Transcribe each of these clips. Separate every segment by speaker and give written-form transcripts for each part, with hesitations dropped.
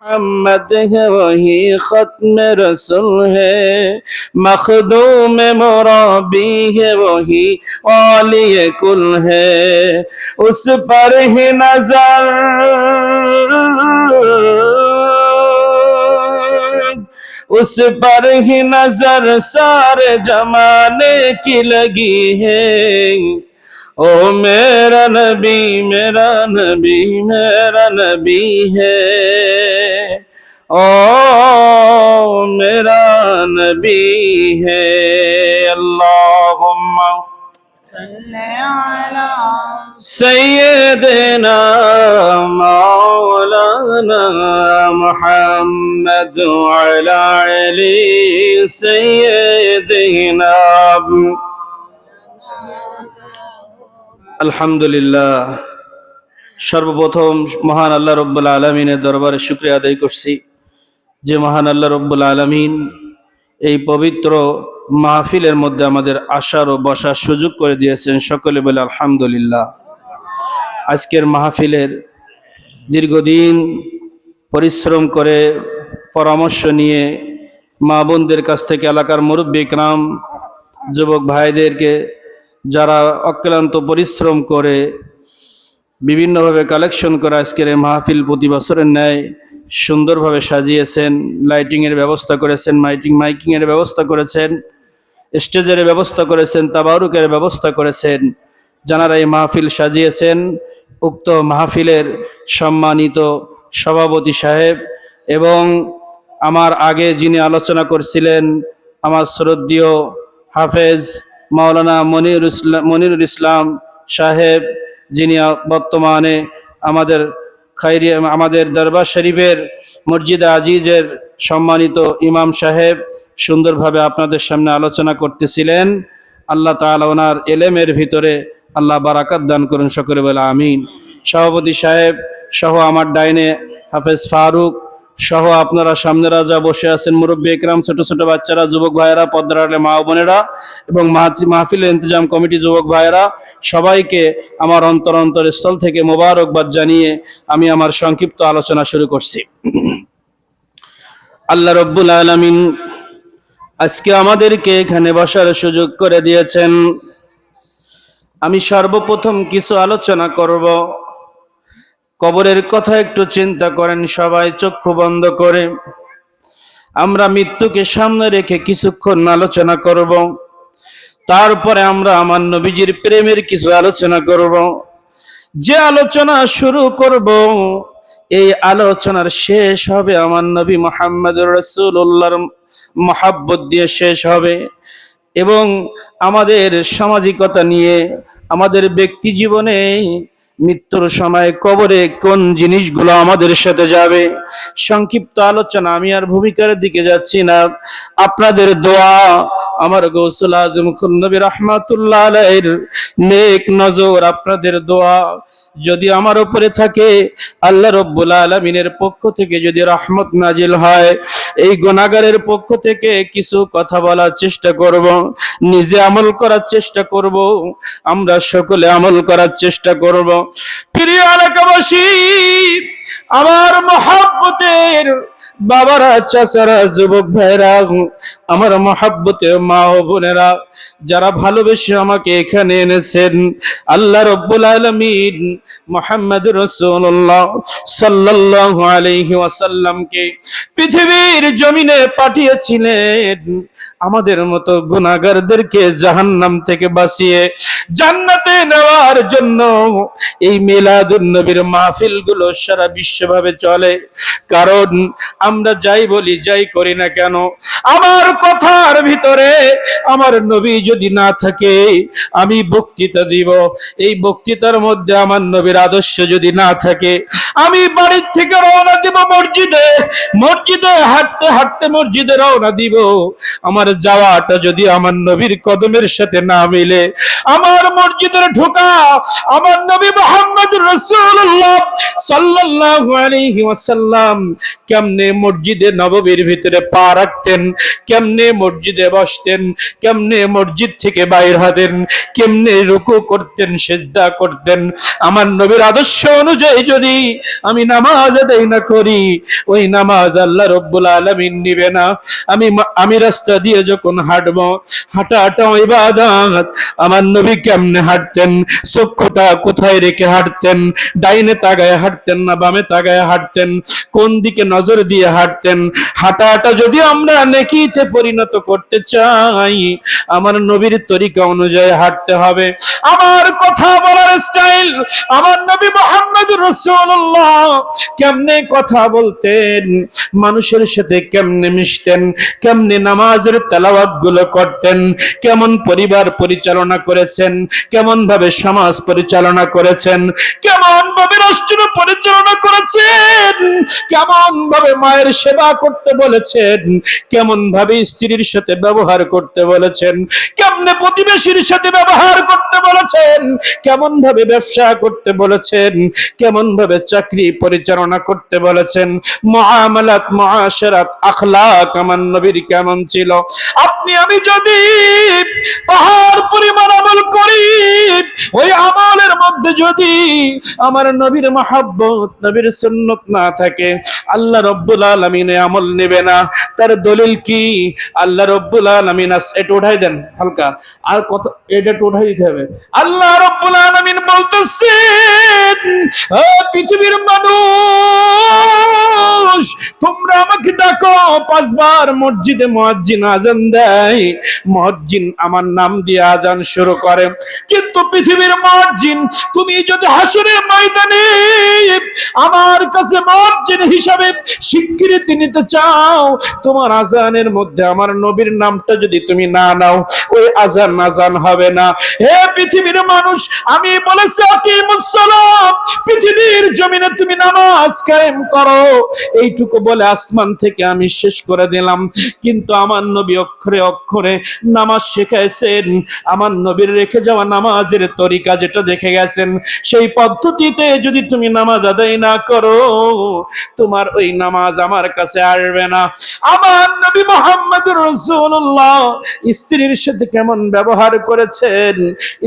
Speaker 1: मोहम्मद है वही खत्म रसूल है, मखदूम मुराबी है वही औलिए कुल है, उस पर ही नजर उस पर ही नजर सारे जमाने की लगी है। ओ मेरा नबी मेरा नबी मेरा नबी है, ओ मेरा नबी है। अल्लाहुम्मा सल्ले अला सय्यिदना मौलाना मुहम्मद व अला अली सय्यिदना। আলহামদুলিল্লাহ, সর্বপ্রথম মহান আল্লাহ রব্বুল আলমিনের দরবারে শুকরিয়া আদায় করছি যে মহান আল্লাহ রব্বুল আলমিন এই পবিত্র মাহফিলের মধ্যে আমাদের আসার ও বসার সুযোগ করে দিয়েছেন। সকলে বলে আলহামদুলিল্লাহ। আজকের মাহফিলের দীর্ঘদিন পরিশ্রম করে পরামর্শ নিয়ে মা বোনদের কাছ থেকে, এলাকার মুরব্বী ইকরাম, যুবক ভাইদেরকে যারা অক্লান্ত পরিশ্রম করে বিভিন্নভাবে কালেকশন করে আজকের এই মাহফিল প্রতি বছরের ন্যায় সুন্দরভাবে সাজিয়েছেন, লাইটিংয়ের ব্যবস্থা করেছেন, মাইকিংয়ের ব্যবস্থা করেছেন, স্টেজের ব্যবস্থা করেছেন, তাবারুকের ব্যবস্থা করেছেন। যারা এই মাহফিল সাজিয়েছেন, উক্ত মাহফিলের সম্মানিত সভাপতি সাহেব এবং আমার আগে যিনি আলোচনা করছিলেন আমার শ্রদ্ধেয় হাফেজ মাওলানা মনিরুল ইসলাম সাহেব, যিনি বর্তমানে আমাদের দরবার শরীফের মসজিদে আজিজের সম্মানিত ইমাম সাহেব, সুন্দরভাবে আপনাদের সামনে আলোচনা করতেছিলেন। আল্লাহ তাআলা ওনার এলেমের ভিতরে আল্লাহ বারাকাত দান করুন, সকলে বলে আমিন। সভাপতি সাহেব সহ আমার ডাইনে হাফেজ ফারুক সহ আপনারা সামনে রাজা বসে আছেন, মুরব্বী ইকরাম, ছোট ছোট বাচ্চারা, যুবক ভাইয়েরা, পর্দার মা বোনেরা এবং মাহফিলের ইন্তজাম কমিটি যুবক ভাইয়েরা, সবাইকে আমার অন্তরস্থল থেকে মোবারকবাদ জানিয়ে আমি আমার সংক্ষিপ্ত আলোচনা শুরু করছি। আল্লাহ রব্বুল আলামিন আজকে আমাদেরকে এখানে বসার সুযোগ করে দিয়েছেন। আমি সর্বপ্রথম কিছু আলোচনা করব। কবরের কথা একটু চিন্তা করেন সবাই, চক্ষু বন্ধ করে। আমরা মৃত্যুকে সামনে রেখে কিছুক্ষণ আলোচনা করব, তারপরে আমরা আমার নবীজির প্রেমের কিছু আলোচনা করব। যে আলোচনা শুরু করব, এই আলোচনার শেষ হবে আমার নবী মুহাম্মদুর রাসূলুল্লাহর মহব্বত দিয়ে শেষ হবে এবং আমাদের সামাজিকতা নিয়ে, আমাদের ব্যক্তি জীবনে মৃত্যুর সময় কবরে কোন জিনিসগুলো আমাদের সাথে যাবে, সংক্ষিপ্ত আলোচনা। আমি আর ভূমিকার দিকে যাচ্ছি না। আপনাদের দোয়া, আমার গৌসুল আজম নবী রাহমাতুল্লাহ আলাইহির নেক নজর, আপনাদের দোয়া যদি আমার উপরে থাকে, আল্লাহ রব্বুল আলামিনের পক্ষ থেকে যদি রহমত নাজিল হয়, এই গুনাহগারের পক্ষ থেকে কিছু কথা বলার চেষ্টা করব, নিজে আমল করার চেষ্টা করব, আমরা সকলে আমল করার চেষ্টা করব। প্রিয় এলাকাবাসী, আমার মহব্বতের বাবারা, চাচারা, যুবক ভাইরা, আমার মহব্বতে মা ও বোনেরা, যারা ভালোবেসে আমাকে এখানে এনেছেন, আল্লাহ রব্বুল আলামিন মুহাম্মদুর রাসূলুল্লাহ সাল্লাল্লাহু আলাইহি ওয়াসাল্লামকে পৃথিবীর জমিনে পাঠিয়েছিলেন আমাদের মতো গুনাহগারদেরকে জাহান্নাম থেকে বাঁচিয়ে জান্নাতে নেওয়ার জন্য। এই মিলাদুন নবীর মাহফিলগুলো সারা বিশ্বভাবে চলে, কারণ আমরা যাই বলি যাই করি না কেন, আমার কথার ভিতরে আমার নবী যদি না থাকে, আমি বক্তৃতা দিব, এই বক্তৃতার মধ্যে আমার নবীর আদর্শ যদি না থাকে, আমি বাড়ির থেকে রওনা দিব মসজিদে, মসজিদে হাঁটতে হাঁটতে মসজিদে রওনা দিব, আমার যাওয়াটা যদি আমার নবীর কদমের সাথে না মিলে, আমার মসজিদের ঢোকা আমার নবী মুহাম্মদ রাসূলুল্লাহ সাল্লাল্লাহু আলাইহি ওয়াসাল্লাম কেমনে মসজিদে নববীর ভিতরে পা রাখতেন, কেমনে মসজিদে বসতেন, কেমনে মসজিদ থেকে বাইর হতেন, কেমনে রুকু করতেন, সিজদা করতেন, আমার নবীর আদর্শ অনুযায়ী যদি আমি নামাজ আদায় না করি, ওই নামাজ আল্লাহ রাব্বুল আলামিন নিবে না। আমি রাস্তা দিয়ে যখন হাঁটবো, হাঁটাটা ইবাদত। আমার নবী কেমনে হাঁটতেন, চক্ষুটা কোথায় রেখে হাঁটতেন, ডাইনে তাকায় হাঁটতেন না বামে তাকায় হাঁটতেন, কোন দিকে নজর দিয়ে হাঁটতেন, হাঁটাটা যদি আমরা নেকিতে পরিণত করতে চাই, আমার নবীর তরিকা অনুযায়ী হাঁটতে হবে। আমার কথা বলার স্টাইল, আমার নবী মুহাম্মদ রাসূলুল্লাহ কেমনে কথা বলতেন, মানুষের সাথে কেমনে মিশতেন, কেমনে নামাজের তেলাওয়াত গুলো করতেন, কেমন পরিবার পরিচালনা করেছেন, কেমন ভাবে সমাজ পরিচালনা করেছেন, কেমন ভাবে রাষ্ট্র পরিচালনা করেছেন, কেমন ভাবে মায়ের সেবা করতে বলেছেন, কেমন ভাবে স্ত্রীর সাথে ব্যবহার করতে বলেছেন, কেমনে প্রতিবেশীর সাথে ব্যবহার করতে বলেছেন, কেমন ভাবে ব্যবসা করতে বলেছেন, কেমন ভাবে চাকরি পরিচালনা করতে বলেছেন, মুআমালাত মুআশারাত আখলাক আমার নবীর কেমন ছিল। আপনি আমি যদি পাহাড় পরিমাণ আমল করি, ওই আমলের মধ্যে যদি আমার নবীর মহব্বত, নবীর সুন্নত না থাকে, আল্লাহ রাব্বুল আলামিন আমল নেবে না। তার দলিল কি? আল্লাহ রাব্বুল আলামিন, এটা উঠাই দেন হালকা, আর কত এটা উঠাই দিতে হবে। আল্লাহ রাব্বুল আলামিন বলতেছেন, ও পৃথিবীর মানুষ, তোমরা আমাকে ডাকো, 5 বার মসজিদে মুয়াজ্জিন আযান দেয়, মুয়াজ্জিন আমার নাম দিয়ে আযান শুরু করে। কিন্তু পৃথিবীর মুয়াজ্জিন, তুমি যদি হাসরের ময়দানে আমার কাছে মুয়াজ্জিন হিসাবে স্বীকৃতি নিতে চাও, তোমার আযানের মধ্যে আমার নবীর নামটা যদি তুমি না নাও, ওই আযান হবে না। হে পৃথিবীর মানুষ, আমি বলেছি আকিমুস সালাত, পৃথিবীর জমিনে তুমি নামাজ কায়েম করো, এইটুকু বলে আসমান থেকে আমি শেষ করে দিলাম। কিন্তু আমার নবী অক্ষরে অক্ষরে নামাজ শেখাইছেন। আমার নবীর রেখে যাওয়া নামাজের তরিকা যেটা দেখে গেছেন, সেই পদ্ধতিতে যদি তুমি নামাজ আদায় না করো, তোমার ওই নামাজ আমার কাছে আসবে না। আমার নবী মুহাম্মদুর রাসূলুল্লাহ স্ত্রীর সাথে কেমন ব্যবহার করেছেন,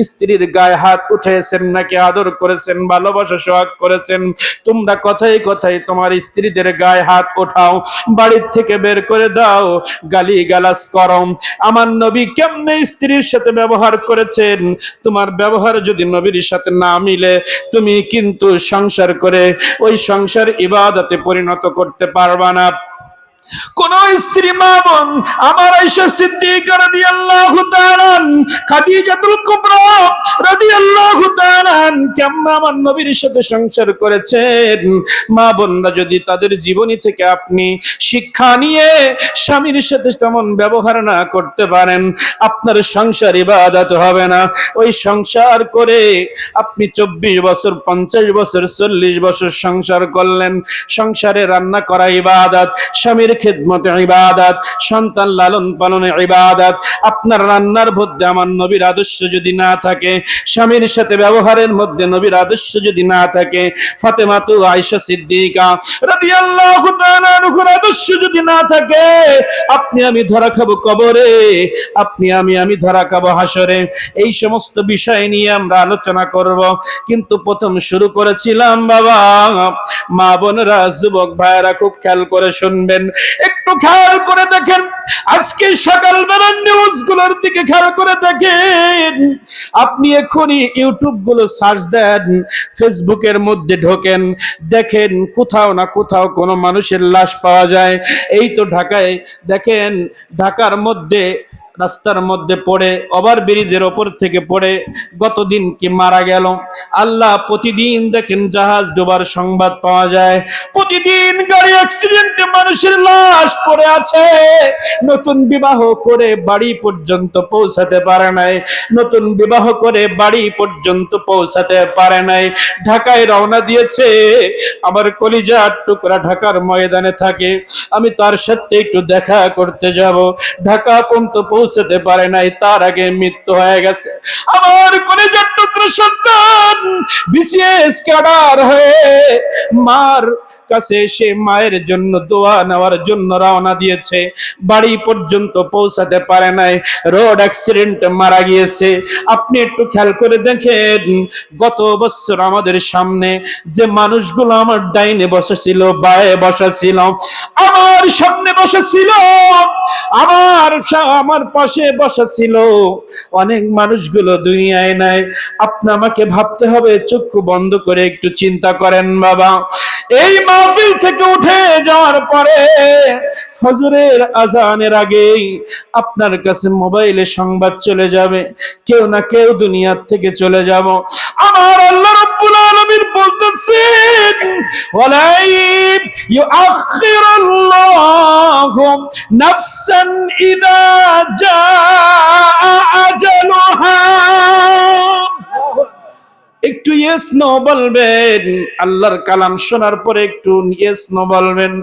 Speaker 1: স্ত্রীর গায়ে হাত উঠেছেন নাকি আদর করেছেন, ভালোবাসা সোহাগ করেছেন। তোমরা কথায় কথায় তোমার স্ত্রীদের গায়ে হাত ওঠাও, বাড়ির থেকে বের করে দাও, গালি গালাজ করো। আমার নবী কেমনে স্ত্রীর সাথে ব্যবহার করেছেন, তোমার ব্যবহার যদি নবীর সাথে না মিলে, তুমি কিন্তু সংসার করে ওই সংসার ইবাদতে পরিণত করতে পারবা না। কোন স্ত্রী মা বোন আমার আয়েশা সিদ্দিকা রাদিয়াল্লাহু তাআলা, খাদিজাতুল কুবরা রাদিয়াল্লাহু তাআলা কেমন আমার নবীর সাথে সংসার করেছেন, মা বোনরা যদি তাদের জীবনী থেকে আপনি শিক্ষা নিয়ে স্বামীর সাথে তেমন ব্যবহার না করতে পারেন, আপনার সংসার ইবাদত হবে না। ওই সংসার করে আপনি 24 বছর, 50 বছর, 40 বছর সংসার করলেন, সংসারে রান্না করা ইবাদত, স্বামীর খিদমত ইবাদত, সন্তান লালন পালন ইবাদত। আপনার রান্নার মধ্যে আমার নবীর আদর্শ যদি না থাকে, স্বামীর সাথে ব্যবহারের মধ্যে নবীর আদর্শ যদি না থাকে, ফাতেমা তু আয়েশা সিদ্দিকা রাদিয়াল্লাহু তাআলা আনহার আদর্শ যদি না থাকে, আপনি আমি ধরা খাবো কবরে, আপনি আমি ধরা খাবো হাসরে। এই সমস্ত বিষয় নিয়ে আমরা আলোচনা করব। কিন্তু প্রথম শুরু করেছিলাম বাবা, মা বোনেরা, যুবক ভাইয়েরা খুব খেয়াল করে শুনবেন, একটু খেয়াল করে দেখেন, আজকে সকালবেলার নিউজ গুলোর দিকে খেয়াল করে দেখেন। আপনি এখনই ইউটিউব গুলো সার্চ দেন, ফেসবুকের মধ্যে ঢোকেন, দেখেন কোথাও না কোথাও কোনো মানুষের লাশ পাওয়া যায়। এই তো ঢাকায় দেখেন, ঢাকার মধ্যে রাস্তার মধ্যে পড়ে, ওভার ব্রিজের ওপর থেকে পড়ে গতদিন কি মারা গেল। আল্লাহ, প্রতিদিন দেখেন জাহাজ ডোবার সংবাদ পাওয়া যায়, প্রতিদিন গাড়ি অ্যাক্সিডেন্টে মানুষের লাশ পড়ে আছে, নতুন বিবাহ করে বাড়ি পর্যন্ত পৌঁছাতে পারে নাই, নতুন বিবাহ করে বাড়ি পর্যন্ত পৌঁছাতে পারে নাই, ঢাকায় রওনা দিয়েছে। আমার কলিজার টুকরা ঢাকার ময়দানে থাকে, আমি তার সাথে একটু দেখা করতে যাব, ঢাকা পর্যন্ত পৌঁছাতে পারে নাই, তার আগে মৃত্যু হয়ে গেছে। আমার কলিজার টুকরা সন্তান বিসিএস ক্যাডার হয়ে মার কাছে এসে মায়ের জন্য দোয়া নেওয়ার জন্য রওনা দিয়েছে, বাড়ি পর্যন্ত পৌঁছাতে পারে নাই, রোড অ্যাক্সিডেন্টে মারা গিয়েছে। আপনি একটু খেয়াল করে দেখেন, গত বছর আমাদের সামনে যে মানুষগুলো আমার ডাইনে বসেছিল, বায়ে বসেছিল, আমার সামনে বসেছিল, আমার পাশে বসেছিল, অনেক মানুষগুলো দুনিয়ায় নাই। আপনি আমাকে ভাবতে হবে, চক্ষু বন্ধ করে একটু চিন্তা করেন বাবা। এই মাহফিল থেকে উঠে যাওয়ার পরে ফজরের আজানের আগেই আপনার কাছে মোবাইলে সংবাদ চলে যাবে, কেউ না কেউ দুনিয়ার থেকে চলে যাব। আমার আল্লাহ রাব্বুল আলামিন বলতেছেন, ওয়ালাই ইউআখিরুল্লাহু নাফসান ইযা জাআ আজালুহা। একটু ইয়েস নো বলবেন, আল্লাহর কালাম শোনার পরে একটু ইয়েস নো বলবেন,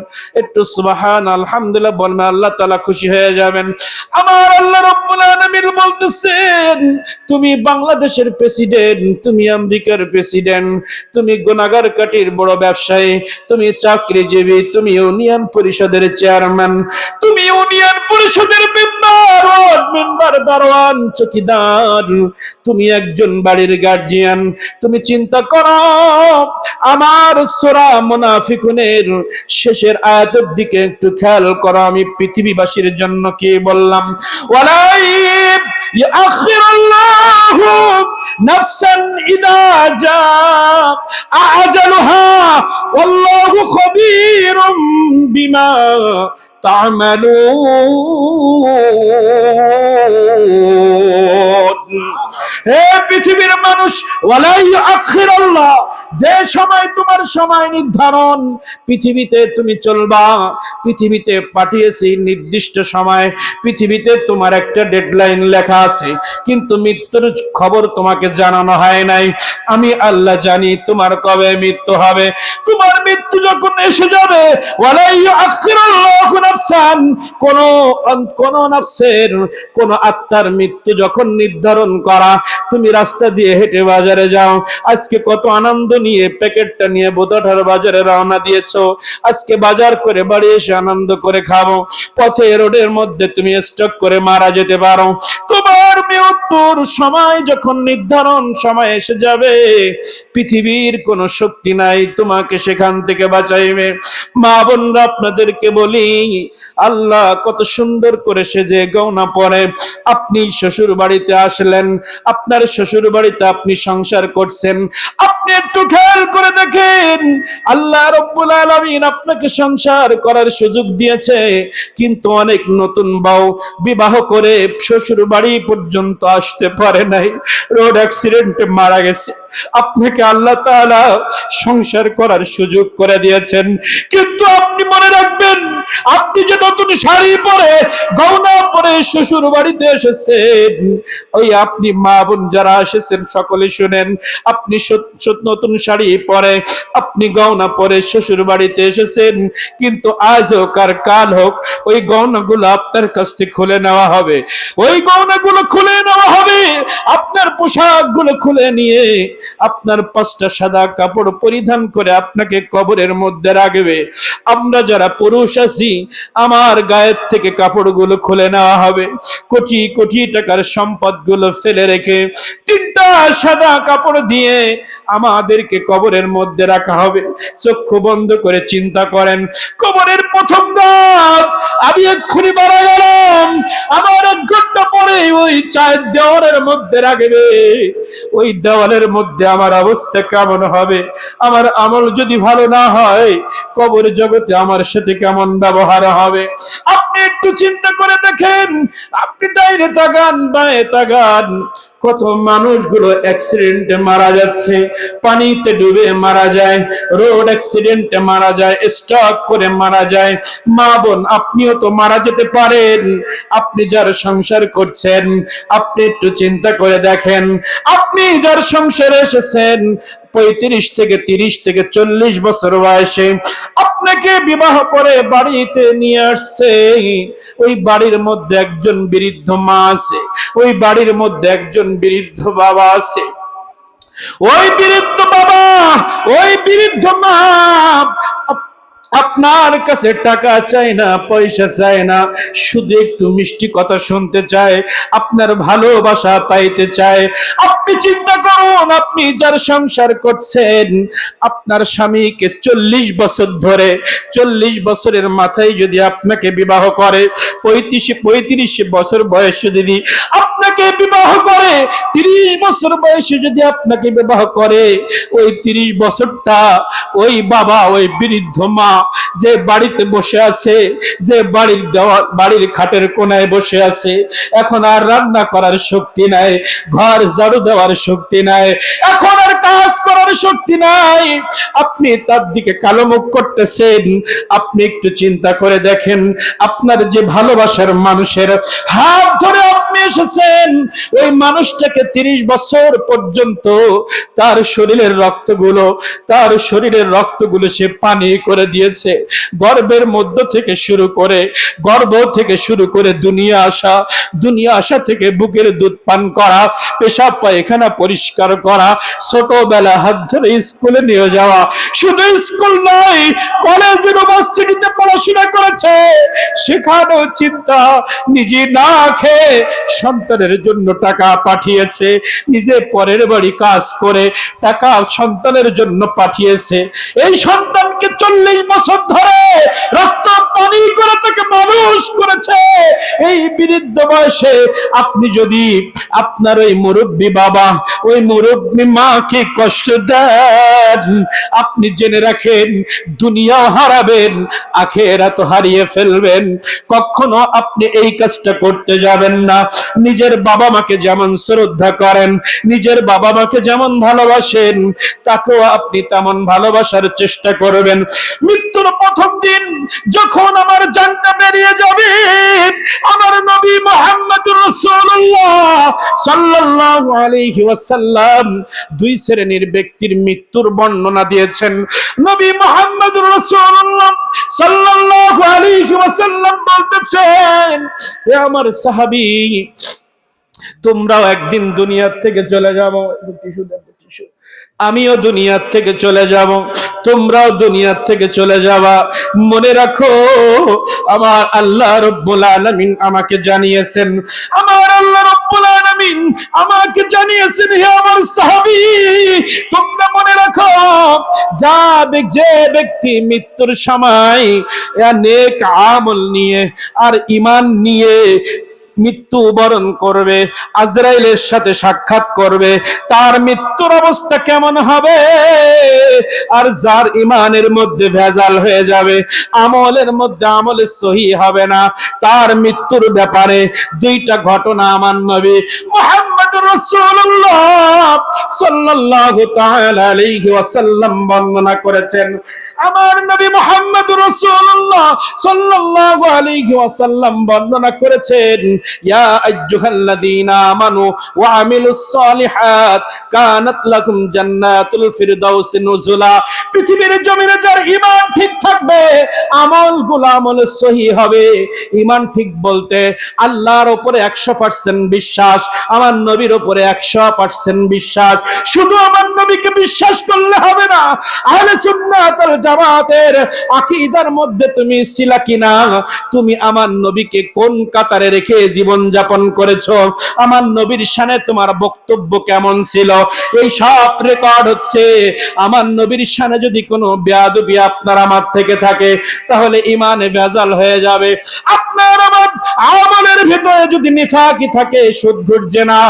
Speaker 1: একটু সুবহান আলহামদুলিল্লাহ বলবেন, আল্লাহ তাআলা খুশি হয়ে যাবেন। আমার আল্লাহ রাব্বুল আলামিন বলতেছেন, তুমি বাংলাদেশের প্রেসিডেন্ট, তুমি আমেরিকার প্রেসিডেন্ট, তুমি গুনাহগার কাটির বড় ব্যবসায়ী, তুমি চাকরিজীবী, তুমি ইউনিয়ন পরিষদের চেয়ারম্যান, তুমি ইউনিয়ন পরিষদের মেম্বার দারোয়ান চৌকিদার, তুমি একজন বাড়ির গার্জিয়ান। তুমি চিন্তা করো, আমার সূরা মুনাফিকুনের শেষের আয়াতের দিকে একটু খেয়াল করো, আমি পৃথিবীবাসীর জন্য কি বললাম, ওয়ালাই ইয়াখিরুল্লাহু নাফসান ইযা জাআ আজালুহা ওয়াল্লাহু খবীরুম বিমা তা'মালুন। হে পৃথিবীর মানুষ, ওয়ালাই ইউআখিরুল্লাহ, যে সময় তোমার সময় নির্ধারণ, পৃথিবীতে তুমি চলবা, পৃথিবীতে পাঠিয়েছি নির্দিষ্ট সময়, পৃথিবীতে তোমার একটা ডেডলাইন লেখা আছে, কিন্তু মৃত্যুর খবর তোমাকে জানানো হয় নাই। আমি আল্লাহ জানি তোমার কবে মৃত্যু হবে। তোমার মৃত্যু যখন এসে যাবে, ওয়ালাই ইউআখিরুল্লাহু নাফসান, কোন নাফসের, কোন আত্মার মৃত্যু যখন নির্ধারণ করা, তুমি রাস্তা দিয়ে হেঁটে বাজারে যাও, আজকে কত আনন্দ নিয়ে প্যাকেটটা নিয়ে বোদাঠার বাজারে রওনা দিয়েছো, আজকে বাজার করে বাড়ি এসে আনন্দ করে খাবো, পথে রোডের মধ্যে তুমি স্টক করে মারা যেতে পারো। তোমার মৃত্যুর সময় যখন নির্ধারণ সময় এসে যাবে, পৃথিবীর কোন শক্তি নাই তোমাকে সেখান থেকে বাঁচাইবে। মা বোনরা, আপনাদেরকে বলি, আল্লাহ কত সুন্দর করে সেজে গয়না পরে আপনি শ্বশুর বাড়িতে আসলেন, আপনার শ্বশুর বাড়িতে আপনি সংসার করছেন, আপনি একটু খেয়াল করে দেখেন, আল্লাহ রাব্বুল আলামিন আপনাকে সংসার করার সুযোগ দিয়েছে, কিন্তু অনেক নতুন বউ বিবাহ করে শ্বশুর বাড়ি পর্যন্ত আসতে পারে নাই, রোড অ্যাক্সিডেন্টে মারা গেছে। আপনাকে আল্লাহ তাআলা সংসার করার সুযোগ করে দিয়েছেন, কিন্তু আপনি মনে রাখবেন, আপনি যে নতুন শাড়ি পরে গয়না পরে শ্বশুর বাড়িতে এসেছেন, ওই আপনি মা বোন যারা এসেছেন সকলে শুনেন, আপনি নতুন শাড়ি পরে, আপনি গয়না পরে শ্বশুর বাড়িতে এসেছেন, কিন্তু আজ হোক আর কাল হোক ওই গয়নাগুলো আপনার কাছ থেকে খুলে নেওয়া হবে, ওই গয়নাগুলো খুলে নেওয়া হবে, আপনার পোশাকগুলো খুলে নিয়ে আপনার 5টা সাদা কাপড় পরিধান করে আপনাকে কবরের মধ্যে রাখবে। আমরা যারা পুরুষ আছি, আমার গায়ের থেকে কাপড়গুলো খুলে নেওয়া হবে, কোটি কোটি টাকার সম্পদগুলো ফেলে রেখে 3টা সাদা কাপড় দিয়ে আমাদেরকে কবরের মধ্যে রাখা হবে। চক্ষু বন্ধ করে চিন্তা করেন, কবরের প্রথম রাত আমি এক্ষুনি মারা গেলাম, আমার 1 ঘন্টা পরে ওই চায়ের দেওয়ালের মধ্যে রাখবে, ওই দেওয়ালের মধ্যে আমার অবস্থা কেমন হবে? আমার আমল যদি ভালো না হয়, কবর জগতে আমার সাথে কেমন ব্যবহার হবে? আপনি আপনি একটু চিন্তা করে দেখেন, আপনি ডাইনে তাকান বাঁয়ে তাকান, কত মানুষগুলো অ্যাক্সিডেন্টে মারা যাচ্ছে, পানিতে ডুবে মারা যায়, রোড অ্যাক্সিডেন্টে মারা যায়, স্ট্রোক করে মারা যায়। মা বোন, আপনিও তো মারা যেতে পারেন। আপনি যার সংসার করছেন, আপনি একটু চিন্তা করে দেখেন, আপনি যার সংসারে এসেছেন 35 থেকে 30 থেকে 40 বছর বয়সে, আপনাকে বিবাহ করে বাড়িতে নিয়ে আসছে। ওই বাড়ির মধ্যে একজন বৃদ্ধ মা আছে, ওই বাড়ির মধ্যে একজন বৃদ্ধ বাবা আছে। ওই বৃদ্ধ বাবা, ওই বৃদ্ধ মা আপনার কাছে টাকা চায় না, পয়সা চায় না, শুধু একটু মিষ্টি কথা শুনতে চায়, আপনার ভালোবাসা পাইতে চায়। আপনি চিন্তা করুন, আপনি যার সংসার করছেন, আপনার স্বামীকে 40 বছর ধরে, 40 বছরের মাথায় যদি আপনাকে বিবাহ করে, 35 বছর বয়সে যদি আপনাকে বিবাহ করে, 30 বছর বয়সে যদি আপনাকে বিবাহ করে, ওই 30 বছরটা ওই বাবা, ওই বৃদ্ধ মা যে বাড়িতে বসে আছে, যে বাড়ির দেওয়াল, বাড়ির খাটের কোনায় বসে আছে, এখন আর রান্না করার শক্তি নাই, ঘর ঝাড়ু দেওয়ার শক্তি নাই, এখন আর কাজ করার শক্তি নাই, আপনি তার দিকে কালো মুখ করতেছেন। আপনি একটু চিন্তা করে দেখেন, আপনার যে ভালোবাসার মানুষের হাত ধরে আপনি এসেছেন, ওই মানুষটাকে 30 বছর পর্যন্ত তার শরীরের রক্তগুলো সে পানি করে দিয়েছে। গর্ভের মধ্য থেকে শুরু করে, গর্ভ থেকে শুরু করে দুনিয়া আসা থেকে বুকের দুধ পান করা, পেশাব পায়খানা পরিষ্কার করা, ছোটবেলা হাত ধরে স্কুলে নিয়ে যাওয়া, শুধু স্কুল নয়, কলেজ ইউনিভার্সিটিতে পড়াশোনা করেছে, সেখানেও চিন্তা, নিজে না খেয়ে সন্তানের জন্য টাকা পাঠিয়েছে, নিজে পরের বাড়ি কাজ করে টাকা সন্তানের জন্য পাঠিয়েছে। এই সন্তানকে 40 বছর ধরে রক্ত পানি করে তাকে মানুষ করেছে। এই বৃদ্ধ বয়সে আপনি যদি আপনার ওই মুরব্বী বাবা, ওই মুরব্বী মাকে কষ্ট দেন, আপনি জেনে রাখেন, দুনিয়া হারাবেন, আখিরাত হারিয়ে ফেলবেন। কখনো আপনি এই কাজটা করতে যাবেন না। নিজের বাবা মাকে যেমন শ্রদ্ধা করেন, নিজের বাবা মাকে যেমন ভালোবাসেন, তাকেও আপনি তেমন ভালোবাসার চেষ্টা করবেন। মৃত্যুর প্রথম দিন যখন আমার জানটা বেরিয়ে যাবে, আমার নবী মুহাম্মদুর রাসূলুল্লাহ সাল্লাল্লাহু আলাইহি ওয়াসাল্লাম 2 শ্রেণীর ব্যক্তির মৃত্যুর বর্ণনা দিয়েছেন। নবী মুহাম্মদুর রাসূলুল্লাহ সাল্লাল্লাহু আলাইহি ওয়াসাল্লাম বলতেছেন, হে আমার সাহাবী, তোমরাও একদিন দুনিয়া থেকে চলে যাবো, আমিও দুনিয়া থেকে চলে যাব, তোমরাও দুনিয়া থেকে চলে যাবা। মনে রাখো, আমার আল্লাহ রাব্বুল আলামিন আমাকে জানিয়েছেন, আমার আল্লাহ রাব্বুল আলামিন আমাকে জানিয়েছেন, হে আমার সাহাবী, তোমরা মনে রাখো, যে ব্যক্তি মৃত্যুর সময় নেক আমল নিয়ে আর ঈমান নিয়ে মৃত্যুবরণ করবে, আজরাইলের সাথে সাক্ষাৎ করবে, তার মৃত্যুর অবস্থা কেমন হবে? আর যার ঈমানের মধ্যে ভেজাল হয়ে যাবে, আমলের মধ্যে আমলে সহি হবে না, তার মৃত্যুর ব্যাপারে 2টা ঘটনা আমার নবী মুহাম্মদুর রাসূলুল্লাহ সাল্লাল্লাহু তাআলা আলাইহি ওয়াসাল্লাম বর্ণনা করেছেন। আমার নবী মুহাম্মদুর রাসূলুল্লাহ সাল্লাল্লাহু আলাইহি ওয়াসাল্লাম বর্ণনা করেছেন, ইয়া আইয়ুহাল্লাযীনা আমানু ওয়া আমিলুস সালিহাত কানাত লাকুম জান্নাতুল ফিরদাউস নুজুলা। পৃথিবীর জমিনে যার ঈমান ঠিক থাকবে, আমলগুলো আমলে সহি হবে। ঈমান ঠিক বলতে আল্লাহর উপরে 100% বিশ্বাস, আমার নবীর উপরে 100% বিশ্বাস। শুধু আমার নবীকে বিশ্বাস করলে হবে না, আহলে সুন্নাত ওয়াল জামাতের আকীদার মধ্যে তুমি ছিলা কিনা, তুমি আমার নবীকে কোন কাতারে রেখে জীবন যাপন করেছো, আমার নবীর শানে তোমার বক্তব্য কেমন ছিল, এই সব রেকর্ড হচ্ছে। আমার নবীর শানে যদি কোনো বেয়াদবি আপনার আমার থেকে থাকে, তাহলে ঈমানে ভেজাল হয়ে যাবে। আপনি আপনার আমার আমলের ভিতরে যদি নিফাকি থাকে, সুদ ঘুষ জেনা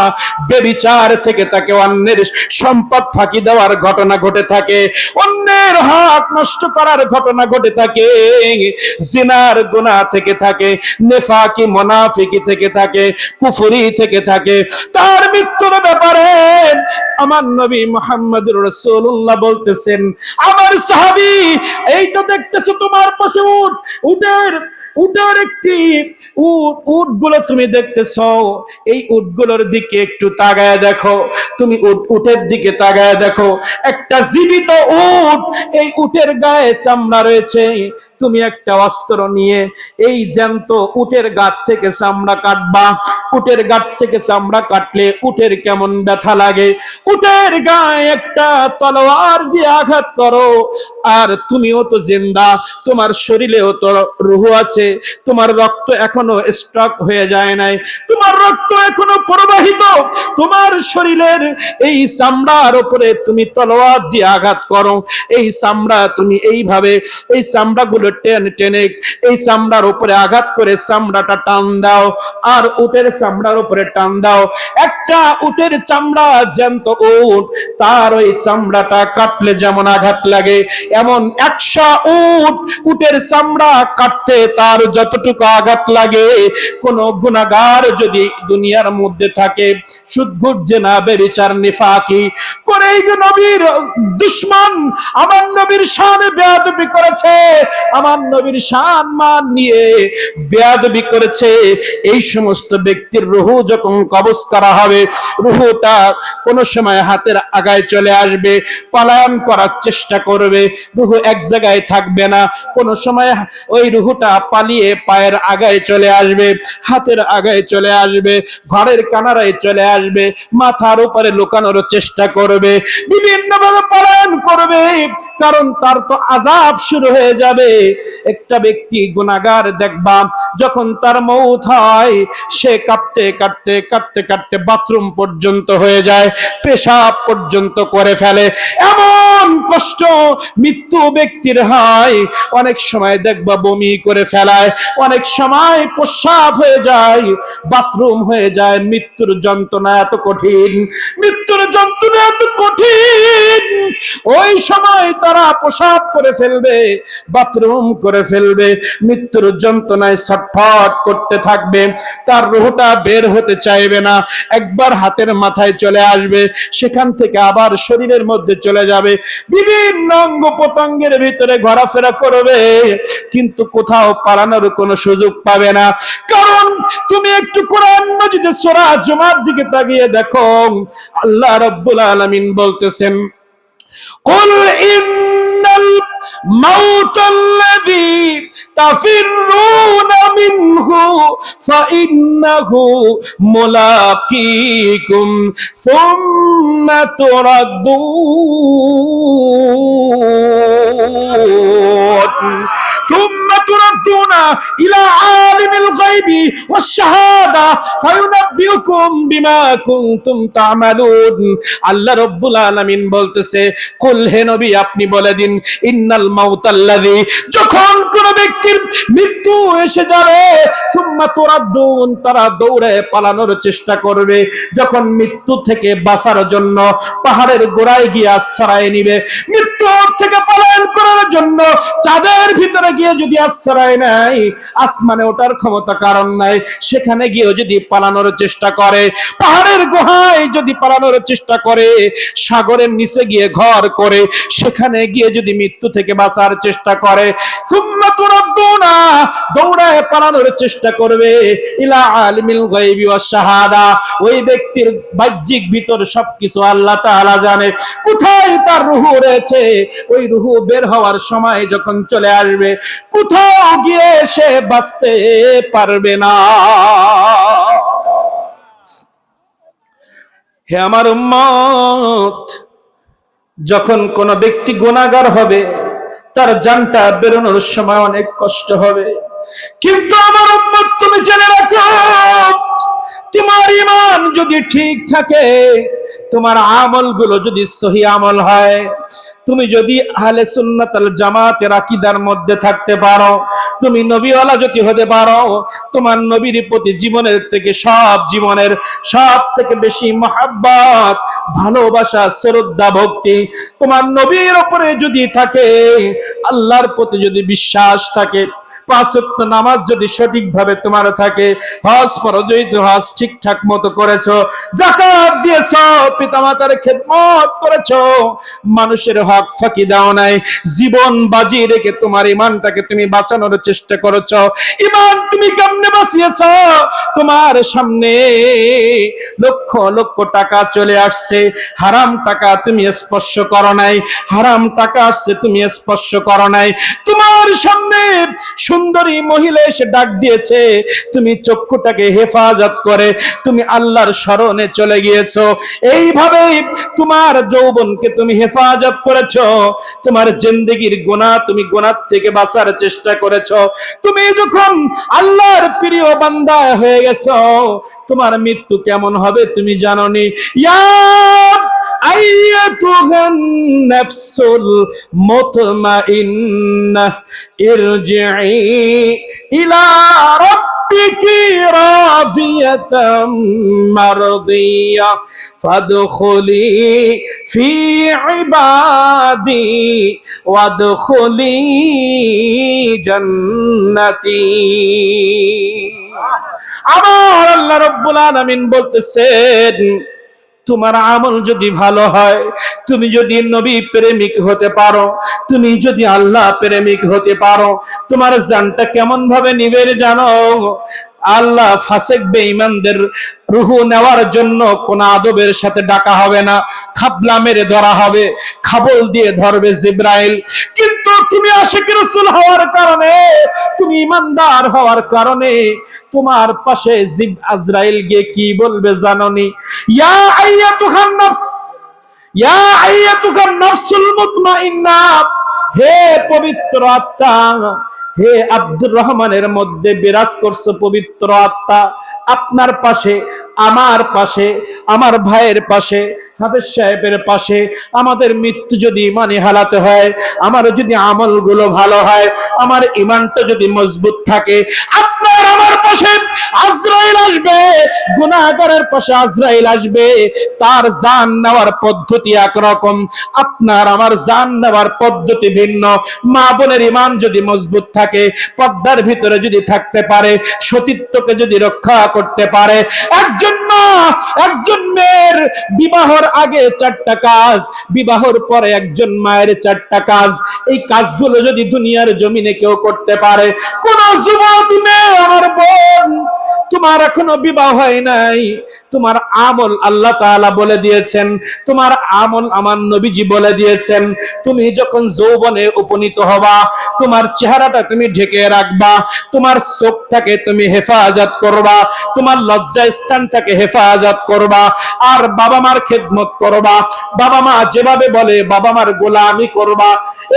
Speaker 1: ব্যভিচার থেকে থাকে, অন্যের সম্পদ ফাঁকি দেওয়ার ঘটনা ঘটে থাকে, অন্যের হক নষ্ট করার ঘটনা ঘটে থাকে, জিনার গুনাহ থেকে থাকে, নেফাকি মুনাফিকি থেকে থাকে, কুফরি থেকে থাকে, তার মৃত্যুর ব্যাপারে আমার নবী মুহাম্মদুর রাসূলুল্লাহ বলতেছেন, আমার সাহাবী এই তো দেখতেছো তোমার পাশে উট, উটের একটি উটগুলো তুমি দেখতেছো, এই উটগুলোর দিকে একটু তাকায় দেখো, তুমি উটের দিকে তাকায় দেখো, একটা জীবিত উট, এই উটের গায়ে চামড়া রয়েছে, তুমি একটা অস্ত্র নিয়ে এই জ্যান্ত উটের গাত থেকে চামড়া কাটবা, উটের গাত থেকে চামড়া কাটলে উটের কেমন ব্যথা লাগে, উটের গায়ে একটা তলোয়ার দিয়ে আঘাত করো, আর তুমিও তো জিন্দা, তোমার শরীরেও তো রূহ আছে, তোমার রক্ত এখনো স্টক হয়ে যায় নাই, তোমার রক্ত এখনো প্রবাহিত, তোমার শরীরের এই চামড়ার উপরে তুমি তলোয়ার দিয়ে আঘাত করো, এই চামড়া তুমি এইভাবে এই চামড়াগুলো টেনে টেনে এই চামড়ার উপরে আঘাত করে চামড়াটা টান দাও, আর উটের চামড়ার উপরে টান দাও, একটা উটের চামড়া জ্যান্ত উট, তার ওই চামড়াটা কাটলে যেমন আঘাত লাগে, এমন 100 উটের চামড়া কাটতে তার যতটুকু আঘাত লাগে, কোন গুনাহগার যদি দুনিয়ার মধ্যে থাকে, সুদ ঘুষ জেনা ব্যভিচার নিফাকি করে এই নবীর দুশমন আমার নবীর শানে বেয়াদবি করেছে, আমার নবীর সম্মান নিয়ে বেয়াদবি করেছে, এই সমস্ত ব্যক্তির রূহ যখন কবজ করা হবে, রূহটা কোন সময় হাতের আগায় চলে আসবে, পলায়ন করার চেষ্টা করবে, রূহ এক জায়গায় থাকবে না, কোন সময় ওই রূহটা পালিয়ে পায়ের আগায় চলে আসবে, হাতের আগায় চলে আসবে, ঘরের কানারায় চলে আসবে, মাথার উপরে লুকানোর চেষ্টা করবে, বিভিন্নভাবে পলায়ন করবে, কারণ তার তো আযাব শুরু হয়ে যাবে। একটা ব্যক্তি গুনাহগার দেখবা, যখন তার মওত হয়, সে কাঁপতে কাঁপতে কাঁপতে কাঁপতে বাথরুম পর্যন্ত হয়ে যায়, পেশাব পর্যন্ত করে ফেলে, এমন কষ্ট মৃত্যু ব্যক্তির হয়, অনেক সময় দেখবা বমি করে ফেলায়, অনেক সময় প্রস্রাব হয়ে যায়, বাথরুম হয়ে যায়। মৃত্যুর যন্ত্রণা এত কঠিন, মৃত্যুর যন্ত্রণা এত কঠিন, ওই সময় তারা প্রস্রাব করে ফেলবে, বাথরুম করে ফেলবে, মৃত্যুর যন্ত্রণায় ছটফট করতে থাকবে, তার রূহটা বের হতে চাইবে না, একবার হাতের মাথায় চলে আসবে, সেখান থেকে আবার শরীরের মধ্যে চলে যাবে, বিভিন্ন অঙ্গ প্রত্যঙ্গের ভিতরে ঘোরাফেরা করবে, কিন্তু কোথাও পালানোর কোনো সুযোগ পাবে না। কারণ তুমি একটু কোরআন মাজিদে সূরা জুমার দিকে তাকিয়ে দেখো, আল্লাহ রাব্বুল আলামিন বলতেছেন, কুল ইন্নাল মাউতাল্লাযী তাফিরুনা মিনহু ফাইন্নাহু মুলাকীকুম সুম্মা তুরাদ্দুন ইলা আলিমিল গায়বি ওয়াশ শাহাদা ফায়ুনাব্বিউকুম বিমা কুনতুম তা'মালুন। আল্লাহ রাব্বুল আলামিন বলতেছে, কুল হে নবী আপনি বলে দিন, ইন্নাল মাউতাল্লাযী, যখন কোন ব্যক্তির মৃত্যু এসে যাবে, সুম্মা তুরাদ্দুন, তারা দৌড়ে পালানোর চেষ্টা করবে, যখন মৃত্যু থেকে বাঁচার জন্য পাহাড়ের গোড়ায় গিয়ে আশ্রয় নিবে, মৃত্যু থেকে পলায়ন করার জন্য চাঁদের ভিতরে গিয়ে যদি আশ্রয় নেয়, আসমানে ওঠার ক্ষমতা কারণ নাই, সেখানে গিয়ে যদি পালানোর চেষ্টা করে, পাহাড়ের গুহায় যদি পালানোর চেষ্টা করে, সাগরের নিচে গিয়ে ঘর করে সেখানে গিয়ে যদি মৃত্যু থেকে বাঁচার চেষ্টা করে, সুম্মা তুরাদ্দুনা, দৌড়ায় পালানোর চেষ্টা করবে, ইলা আলিমিল গায়বি ওয়াশ শাহাদা, ওই ব্যক্তির বাহ্যিক ভিতর সবকিছু আল্লাহ তাআলা জানে, কোথায় তার রূহ রয়েছে, ওই রূহ বের হওয়ার সময় যখন চলে আসবে, কোথাও গিয়ে সে বাঁচতে পারবে না। হে আমার উম্মত, যখন কোন ব্যক্তি গুনাহগার হবে, তার জানটা বেরোনোর সময় অনেক কষ্ট হবে, কিন্তু আমার উম্মত তুমি জেনে রাখো, তোমার ঈমান যদি ঠিক থাকে, তোমার আমলগুলো যদি সহি আমল হয়, তুমি যদি আহলে সুন্নাত আল জামাতের আকীদার মধ্যে থাকতে পারো, তুমি নবীওয়ালা যদি হতে পারো, তোমার নবীর প্রতি জীবনের থেকে জীবনের সব থেকে বেশি মহব্বত, ভালোবাসা, শ্রদ্ধা, ভক্তি তোমার নবীর উপরে যদি থাকে, আল্লাহর প্রতি যদি বিশ্বাস থাকে, 5 ওয়াক্ত নামাজ যদি সঠিকভাবে তোমার থাকে, হজ ফরজ হয়েছে, হজ ঠিকঠাক মতো করেছো, যাকাত দিয়েছো, পিতামাতার খেদমত করেছো, মানুষের হক ফাঁকি দাও নাই, জীবন বাজি রেখে তোমার ইমানটাকে তুমি বাঁচানোর চেষ্টা করেছো। ইমান তুমি কেমনে বাঁচিয়েছো? তোমার সামনে লক্ষ লক্ষ টাকা চলে আসছে, হারাম টাকা তুমি স্পর্শ করো নাই, হারাম টাকা আসছে তুমি স্পর্শ করো নাই। তোমার সামনে সুন্দরী মহিলা এসে ডাক দিয়েছে, তুমি চক্ষুটাকে হেফাজত করে তুমি আল্লাহর শরণে চলে গিয়েছো। এইভাবেই তোমার যৌবনকে তুমি হেফাজত করেছো। তোমার জিন্দেগির গুনাহ, তুমি গুনাহ থেকে বাঁচার চেষ্টা করেছো। তুমি যখন আল্লাহর প্রিয় বান্দা হয়ে গেছো, তোমার মৃত্যু কেমন হবে তুমি জানোনি। ইয়া আইয়াতুহান নাফসুল মুতমাইন্নাহ ইরজিই ইলা রাব্বিকি রাদিয়াতাম মারদিয়া ফাদখুলি ফি ইবাদি ওয়াদখুলি জান্নাতি। আমার আল্লাহ রাব্বুল আলামিন বলতেছেন, তোমার আমল যদি ভালো হয়, তুমি যদি নবী প্রেমিক হতে পারো, তুমি যদি আল্লাহ প্রেমিক হতে পারো, তোমার জানটা কেমন ভাবে নিবে জানো? আল্লাহ ফাসিক বেঈমানদের রূহ নেওয়ার জন্য কোন আদবের সাথে ডাকা হবে না, খাবলা মেরে ধরা হবে, খাবল দিয়ে ধরবে জিবরাইল। কিন্তু তুমি আশিক রাসূল হওয়ার কারণে, তুমি ঈমানদার হওয়ার কারণে তোমার পাশে আজরাইল গিয়ে কি বলবে জানোনি? ইয়া আইয়াতুহান নাফস, ইয়া আইয়াতুহান নাফসুল মুতমাইন্নাহ, হে পবিত্র আত্মা, হে আব্দুর রহমানের মধ্যে বিরাজ করছে পবিত্র আত্মা, আপনার পাশে, আমার পাশে, আমার ভাইয়ের পাশে, হাফেজ সাহেবের পাশে আমাদের মৃত্যু যদি ইমানি হালাতে হয়, আমার যদি আমলগুলো ভালো হয়, আমার ইমানটা যদি মজবুত থাকে, আপনার আমার পাশে আজরাইল আসবে, গুনাহগারের পাশে আজরাইল আসবে। তার জান নেওয়ার পদ্ধতি একরকম, আপনার আমার জান নেওয়ার পদ্ধতি ভিন্ন। মা বোনের ইমান যদি মজবুত থাকে, পর্দার ভিতরে যদি থাকতে পারে, সতীত্বকে যদি রক্ষা করতে পারে, একজন মেয়ের বিবাহর আগে 4টা কাজ, বিবাহর পরে একজন মায়ের 4টা কাজ, এই কাজগুলো যদি দুনিয়ার জমিনে কেউ করতে পারে, কোন যুবক মেয়ে আমার বোন, তোমার এখনো বিবাহ হয় নাই, তোমার আমল আল্লাহ তাআলা বলে দিয়েছেন, তোমার আমল আমার নবীজি বলে দিয়েছেন, তুমি যখন যৌবনে উপনীত হবা, তোমার চেহারাটা তুমি ঢেকে রাখবা, তোমার চোখটাকে তুমি হেফাজত করবা, তোমার লজ্জা স্থানটাকে হেফাজত করবা, আর বাবা মার খেদমত করবা, বাবা মা যেভাবে বলে বাবা মার গোলামি করবা।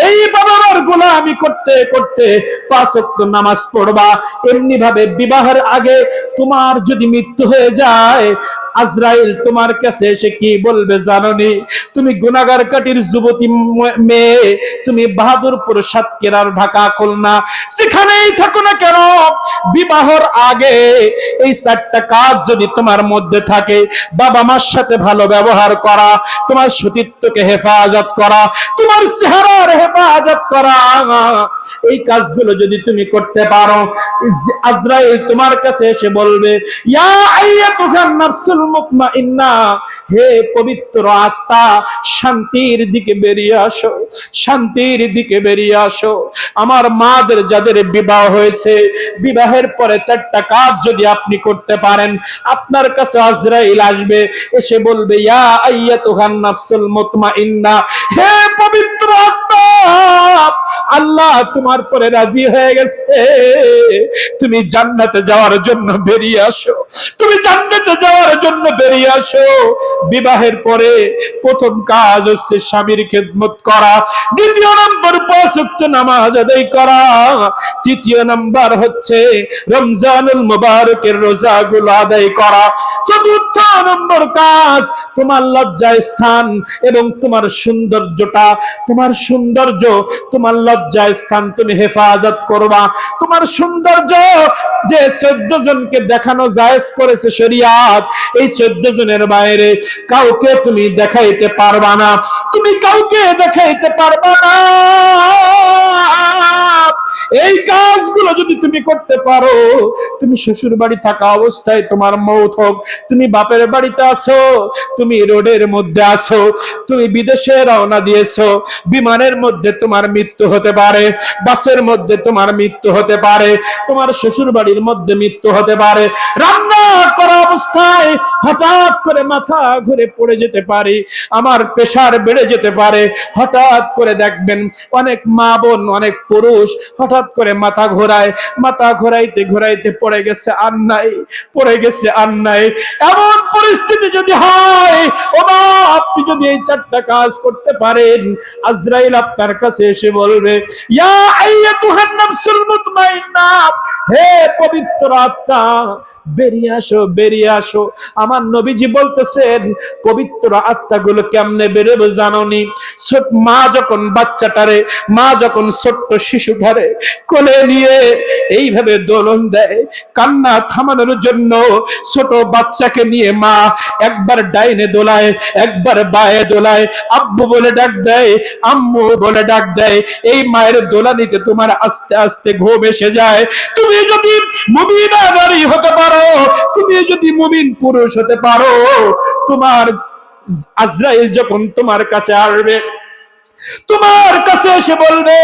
Speaker 1: এই বাবা মার গোলামি করতে করতে 5 ওয়াক্ত নামাজ পড়বা। এমনি ভাবে বিবাহের আগে তোমার যদি মৃত্যু হয়ে যায়, আজরাইল তোমার কাছে এসে কি বলবে জানোনি? তুমি গুনাহগার কাটির যুবতী মেয়ে, তুমি বাহাদুরপুর, সাতক্ষীরার, ঢাকা, খুলনা, সেখানেই থাকো না কেন, বিবাহর আগে এই 4টা কাজ যদি তোমার মধ্যে থাকে, বাবা মার সাথে ভালো ব্যবহার করা, তোমার সতীত্বকে হেফাজত করা, তোমার চেহারার হেফাজত করা, এই কাজগুলো যদি তুমি করতে পারো, আজরাইল তোমার কাছে এসে বলবে, ইয়া আইয়াতুহান নাফসুল মুতমাইন্নাহ, হে পবিত্র আত্মা, শান্তির দিকে বেরিয়ে আসো, শান্তির দিকে বেরিয়ে আসো। আমার মাদের যাদের বিবাহ হয়েছে, বিবাহের পরে 4টা কাজ যদি আপনি করতে পারেন, আপনার কাছে আজরাইল আসবে, এসে বলবে, ইয়া আইয়াতুহান নাফসুল মুতমাইন্নাহ, হে পবিত্র আত্মা,
Speaker 2: আল্লাহ তোমার পরে রাজি হয়ে গেছে, তুমি জান্নাতে যাওয়ার জন্য বেরিয়ে আসো, তুমি জান্নাতে যাওয়ার জন্য বেরিয়ে আসো। বিবাহের পরে প্রথম কাজ হচ্ছে স্বামীর খেদমত করা, দ্বিতীয় নম্বর 5 ওয়াক্ত নামাজ আদায় করা, তৃতীয় নাম্বার হচ্ছে রমজানুল মুবারকের রোজাগুলো আদায় করা, চতুর্থ নম্বর কাজ তোমার লজ্জা স্থান এবং তোমার সৌন্দর্যটা, তোমার সৌন্দর্য, তোমার লজ্জা স্থান তুমি হেফাজত করবা। তোমার সৌন্দর্য যে 14 জনকে দেখানো জায়েজ করেছে শরীয়ত, এই 14 জনের বাইরে কাউকে তুমি দেখাইতে পারবা না, তুমি কাউকে দেখাইতে পারবা না। এই কাজগুলো যদি তুমি করতে পারো, তুমি শ্বশুর বাড়ি থাকা অবস্থায় তোমার মৌত হোক, তুমি বাপের বাড়িতে আছো, তুমি রোডের মধ্যে আছো, তুমি বিদেশে রওনা দিয়েছো, বিমানের মধ্যে তোমার মৃত্যু হতে পারে, বাসের মধ্যে তোমার মৃত্যু হতে পারে, তোমার শ্বশুর বাড়ির মধ্যে মৃত্যু হতে পারে, রান্না করা অবস্থায় হঠাৎ করে মাথা ঘুরে পড়ে যেতে পারে, আমার প্রেসার বেড়ে যেতে পারে। হঠাৎ করে দেখবেন অনেক মা বোন, অনেক পুরুষ হঠাৎ করে মাথা ঘোরায়, মাথা ঘোরাইতে ঘোরাইতে পড়ে গেছে আর নাই, পড়ে গেছে আর নাই। এমন পরিস্থিতি যদি হয়, ও মা, আপনি যদি এই 4টা কাজ করতে পারেন, আজরাইল আপনার কাছে এসে বলবে, ইয়া আইয়াতুহান নাফসুল মুতমাইন্না, হে পবিত্র আত্মা, বেরিয়ে আসো, বেরিয়ে আসো। আমার নবীজি বলতেছেন, পবিত্র আত্মাগুলো কেমনে বেরোবে জানোনি? মা যখন বাচ্চাটারে, মা যখন ছোট্ট শিশুটারে কোলে নিয়ে এইভাবে দোলন দেয় কান্না থামানোর জন্য, ছোট বাচ্চাকে নিয়ে মা একবার ডাইনে দোলায়, একবার বায়ে দোলায়, আব্বু বলে ডাক দেয়, আম্মু বলে ডাক দেয়। এই মায়ের দোলানিতে তোমার আস্তে আস্তে ঘুম এসে যায়। তুমি যদি মুমিনা নারী হতে পারো, তুমি যদি মুমিন পুরুষ হতে পারো, তোমার আজরাইল যখন তোমার কাছে আসবে, তোমার কাছে এসে বলবে,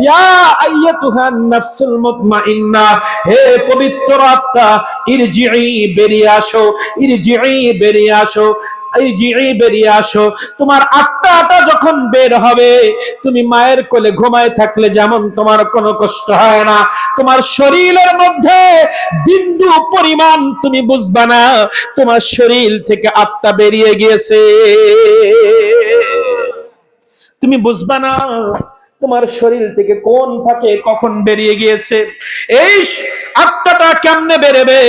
Speaker 2: ইয়া আইয়াতুহান নাফসুল মুতমাইন্না, হে পবিত্র আত্মা, ইরজিই, বেরিয়ে আসো, ইরজিই, বেরিয়ে আসো, বেরিয়ে আসো। তোমার আত্মাটা যখন বের হবে, তুমি মায়ের কোলে ঘুমায় থাকলে যেমন তোমার কোনো কষ্ট হয় না, তোমার শরীরের মধ্যে বিন্দু পরিমাণ তুমি বুঝবা না তোমার শরীর থেকে আত্মা বেরিয়ে গিয়েছে, তুমি বুঝবা না তোমার শরীর থেকে কোন ফাঁকে কখন বেরিয়ে গিয়েছে। এই আত্মাটা কেমনে বেরোবে?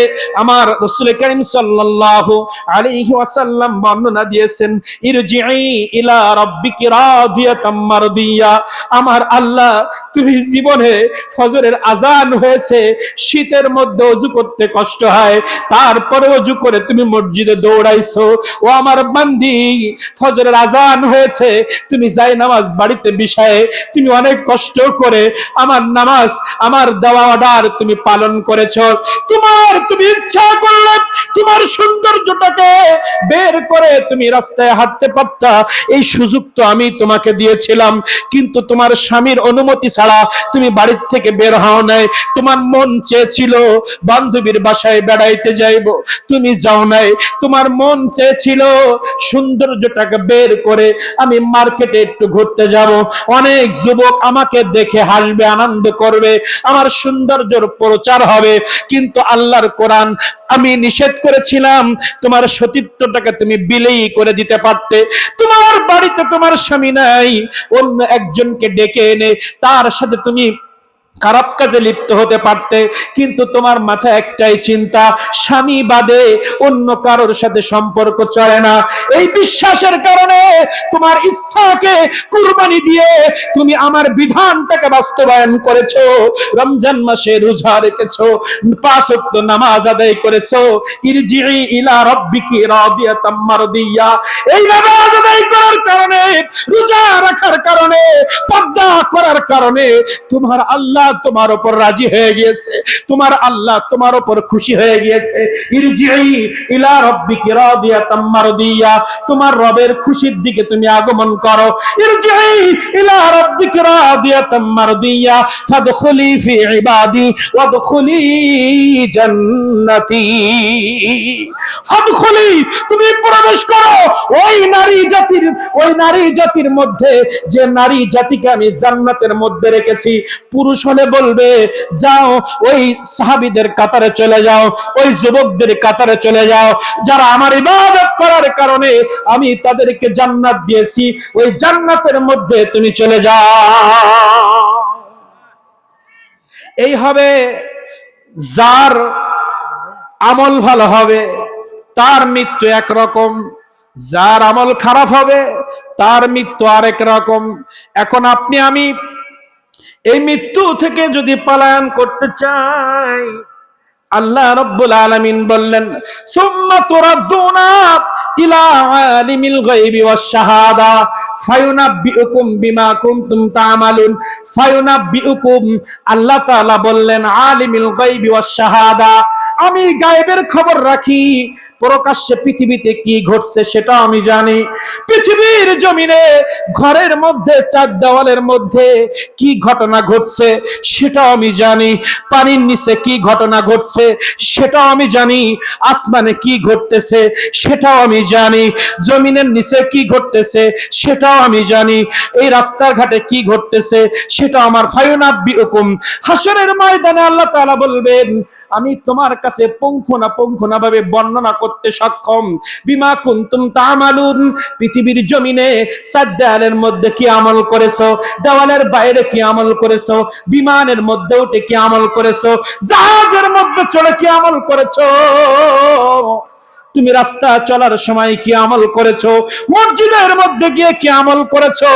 Speaker 2: আমার রাসূল কারীম সাল্লাল্লাহু আলাইহি ওয়াসাল্লাম বর্ণনা দিয়েছেন, ইরজিই ইলা রাব্বিকি রাদিয়াতাম মারদিয়া। আমার আল্লাহ, তুমি জীবনে ফজরের আজান হয়েছে, শীতের মধ্যে ওযু করতে কষ্ট হয়, তারপরে ওযু করে তুমি মসজিদে দৌড়াইছো। ও আমার বান্দি, ফজরের আজান হয়েছে, তুমি যাই নামাজ বাড়িতে বিছায়ে তুমি অনেক কষ্ট করে আমার নামাজ, আমার দেওয়া অর্ডার তুমি পালন করেছো। তুমি ইচ্ছা করলে তোমার সৌন্দর্যটাকে বের করে তুমি রাস্তায় হাঁটতে পারতা, এই সুযোগ তো আমি তোমাকে দিয়েছিলাম, কিন্তু তোমার স্বামীর অনুমতি ছাড়া তুমি বাড়ির থেকে বের হও নাই। তোমার মন চেয়েছিল বান্ধবীর বাসায় বেড়াইতে যাইব, তুমি যাও নাই। তোমার মন চেয়েছিল সৌন্দর্যটাকে বের করে আমি মার্কেটে একটু ঘুরতে যাব, অনেক যুবক আমাকে দেখে হাসবে, আনন্দ করবে, আমার সৌন্দর্যের প্রচার হবে। কিন্তু আল্লাহর কোরআন, আমি নিষেধ করেছিলাম, তোমার সতীত্বটাকে তুমি বিলেই করে দিতে পারতে। তোমার বাড়িতে তোমার স্বামী নাই, অন্য একজনকে ডেকে এনে তার সাথে তুমি খারাপ কাজে লিপ্ত হতে পারতে, কিন্তু তোমার মাথায় একটাই চিন্তা, স্বামী বাদে অন্য কারোর সাথে সম্পর্ক চলে না। এই বিশ্বাসের কারণে তোমার ইচ্ছাকে কুরবানি দিয়ে তুমি আমার বিধানটাকে বাস্তবায়ন করেছো। রমজান মাসে রোজা রেখেছো, 5 ওয়াক্ত নামাজ আদায় করেছো। ইরজিই ইলা রাব্বিকি রাদিয়াতাম মারদিয়া। এই নামাজ আদায় করার কারণে, রোজা রাখার কারণে, পর্দা করার কারণে তোমার আল্লাহ আল্লাহ তোমার উপর রাজি হয়ে গিয়েছে, তোমার আল্লাহ তোমার উপর খুশি হয়ে গিয়েছে। ইরজিই ইলা রাব্বিকি রাদিয়াতাম মারদিয়া, তোমার রবের খুশির দিকে তুমি আগমন করো। ইরজিই ইলা রাব্বিকি রাদিয়াতাম মারদিয়া ফাদখুলি ফি ইবাদি ওয়াদখুলি জান্নাতি। ফাদখুলি, তুমি প্রবেশ করো ওই নারী জাতির মধ্যে, যে নারী জাতিকে আমি জান্নাতের মধ্যে রেখেছি। পুরুষ হলে বলবে যাও ওই সাহাবীদের কাতারে চলে যাও, ওই যুবকদের কাতারে চলে যাও, যারা আমার ইবাদত করার কারণে আমি তাদেরকে জান্নাত দিয়েছি, ওই জান্নাতের মধ্যে তুমি চলে যাও। এই হবে যার আমল ভালো হবে তার মৃত্যু একরকম, যার আমল খারাপ হবে তার মৃত্যু আরেক রকম। এখন আপনি আমি এই মৃত্যু থেকে যদি পলায়ন করতে চাই, আল্লাহ রাব্বুল আলামিন বললেন সুম্মা তুরাদ্দুনা ইলা আলিমিল গায়বি ওয়াশ শাহাদা ফায়ুনাব্বিউকুম বিমা কুনতুম তা'মালুন। ফায়ুনাব্বিউকুম, আল্লাহ তাআলা বললেন আলিমিল গায়বি ওয়াশ শাহাদা, আমি গায়েবের খবর রাখি, প্রকাশ্যে পৃথিবীতে কি ঘটছে সেটা আমি জানি। পৃথিবীর জমিনে ঘরের মধ্যে চার দেওয়ালের মধ্যে কি ঘটনা ঘটছে সেটাও আমি জানি। পানির নিচে কি ঘটনা ঘটছে সেটাও আমি জানি। আসমানে কি ঘটতেছে সেটাও আমি জানি। জমিনের নিচে কি ঘটতেছে সেটাও আমি জানি। এই রাস্তার ঘাটে কি ঘটতেছে সেটা আমার ফায়ুনাব্বিউকুম। হাসরের ময়দানে আল্লাহ তাআলা বলবেন আমি তোমার কাছে পুঙ্খানুপুঙ্খভাবে ভাবে বর্ণনা করতে সক্ষম। বিমা কুনতুম তা'মালুন, পৃথিবীর জমিনে চার দেওয়ালের মধ্যে কি আমল করেছো, দেওয়ালের বাইরে কি আমল করেছো, বিমানের মধ্যে উঠে কি আমল করেছো, জাহাজের মধ্যে চড়ে কি আমল করেছো, তুমি রাস্তা চলার সময় কি আমল করেছো, মসজিদের মধ্যে গিয়ে কি আমল করেছো,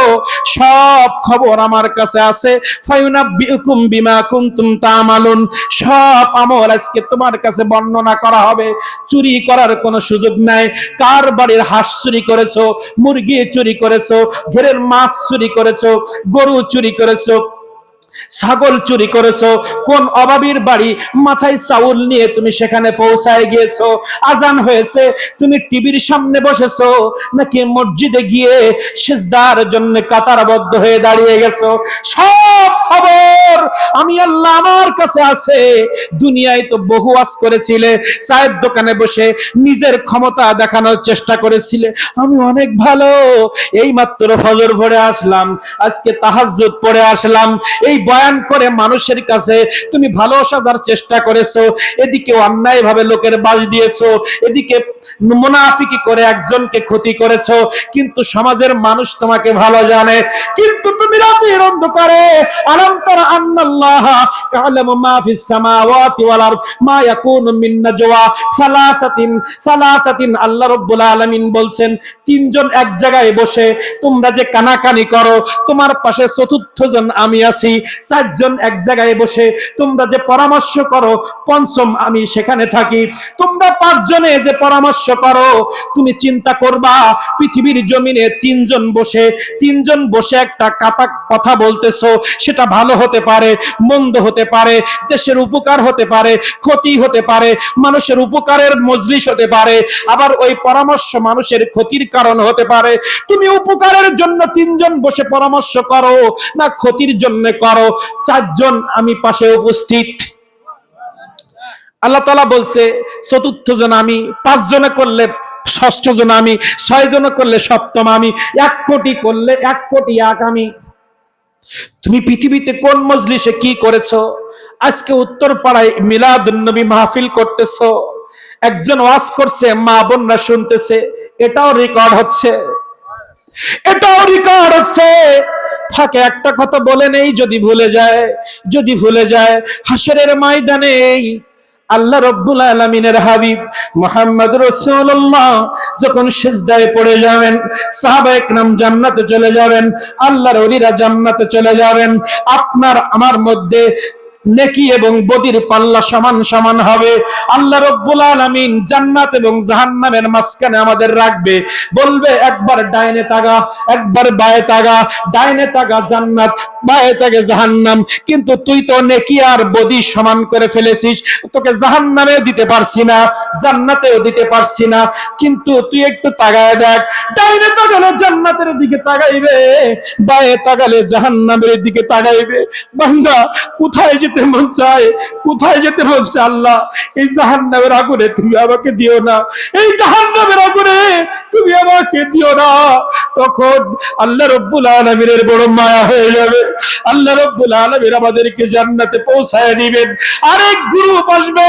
Speaker 2: সব খবর আমার কাছে আছে। ফায়ুনাব্বিউকুম বিমা কুনতুম তা'মালুন, সব আমল আজকে তোমার কাছে বর্ণনা করা হবে। চুরি করার কোনো সুযোগ নাই। কার বাড়ির হাঁস চুরি করেছো, মুরগি চুরি করেছো, ঘেরের মাছ চুরি করেছো, গরু চুরি করেছো, ছাগল চুরি করেছো, কোন অভাবীর বাড়ি মাথায় চাউল নিয়ে তুমি সেখানে পৌঁছায় গিয়েছো, আজান হয়েছে তুমি টিভির সামনে বসেছো নাকি মসজিদে গিয়ে সিজদার জন্য কাতারবদ্ধ হয়ে দাঁড়িয়ে গেছো, সব খবর আমি আল্লাহ আমার কাছে আছে। দুনিয়ায় তো বহু ওয়াজ করেছিলে, চায়ের দোকানে বসে নিজের ক্ষমতা দেখানোর চেষ্টা করেছিলে, আমি অনেক ভালো, এই মাত্র ফজর পড়ে আসলাম, আজকে তাহাজ্জুদ পড়ে আসলাম, এই বয়ান করে মানুষের কাছে তুমি ভালো সাজার চেষ্টা করেছো, এদিকে অন্যায় ভাবে লোকের বাস দিয়েছো, এদিকে মুনাফিকি করে একজনকে ক্ষতি করেছো, কিন্তু সমাজের মানুষ তোমাকে ভালো জানে। কিন্তু তুমি রাতের অন্ধকারে আলাম তারা আন্নাল্লাহ ইয়ালামু মা ফিস সামাওয়াতি ওয়াল আরদ মা ইয়াকুনু মিন নাজওয়া সালাসাতিন, আল্লাহ রাব্বুল আলামিন বলছেন তিনজন এক জায়গায় বসে তোমরা যে কানাকানি করো, তোমার পাশে চতুর্থ জন আমি আছি, চারজন এক জায়গায় বসে তোমরা যে পরামর্শ করো, পঞ্চম আমি সেখানে থাকি, তোমরা পাঁচজনে যে পরামর্শ করো, তুমি চিন্তা করবা পৃথিবীর জমিনে তিনজন বসে একটা কথা বলতেছো, সেটা ভালো হতে পারে, মন্দ হতে পারে, দেশের উপকার হতে পারে, ক্ষতি হতে পারে, মানুষের উপকারের মজলিস হতে পারে, আবার ওই পরামর্শ মানুষের ক্ষতির কারণ হতে পারে। তুমি উপকারের জন্য তিনজন বসে পরামর্শ করো না ক্ষতির জন্য করো, চারজন আমি পাশে উপস্থিত। আল্লাহ তাআলা বলছে চতুর্থ জন আমি, পাঁচজনে করলে ষষ্ঠ জন আমি, ছয় জন করলে সপ্তম আমি, 1 কোটি করলে 1 কোটি এক আমি। তুমি পৃথিবীতে কোন মজলিসে কি করেছো? আজকে উত্তর পাড়ায় মিলাদুন নবী মাহফিল করতেছো, একজন ওয়াজ করছে, মা বোনরা শুনতেছে, এটাও রেকর্ড হচ্ছে, এটাও রেকর্ড হচ্ছে। ফাঁকে একটা কথা বলে নেই, যদি ভুলে যায় হাসরের ময়দানে আল্লাহ রাব্বুল আলামিনের হাবিব মুহাম্মদ রাসূলুল্লাহ যখন সিজদায় পড়ে যাবেন, সাহাবায়ে কেরাম জান্নাতে চলে যাবেন, আল্লাহর ওলিরা জান্নাতে চলে যাবেন, আপনার আমার মধ্যে নেকি এবং বদির পাল্লা সমান সমান হবে। আল্লাহ রাব্বুল আলামিন জান্নাত এবং জাহান্নামের মাঝখানে আমাদের রাখবে, বলবে একবার ডাইনে তাগা, একবার বায়ে তাগা, ডাইনে তাগা জান্নাত, বায়ে থাকে জাহান্নাম। কিন্তু তুই তো নেকি আর বদি সমান করে ফেলেছিস, তোকে জাহান্নামে দিতে পারছি না, জান্নাতেও দিতে পারছি না। কিন্তু তুই একটু তাকায় দেখ, ডাইনে তাকালে জান্নাতের দিকে তাকাইবে, বায়ে তাকালে জাহান্নামের দিকে তাকাইবে। বান্দা কোথায় যেতে মন চায়, কোথায় যেতে মন চায়? আল্লাহ এই জাহান্নামের আগুনে তুমি আমাকে দিও না, এই জাহান্নামের আগুনে তুমি আমাকে দিও না। তখন আল্লাহ রাব্বুল আলামিনের বড় মায়া হয়ে যাবে, আল্লাহ রাব্বুল আলামিন আমাদেরকে জান্নাতে পৌঁছায় দিবেন। আরেক গ্রুপ আসবে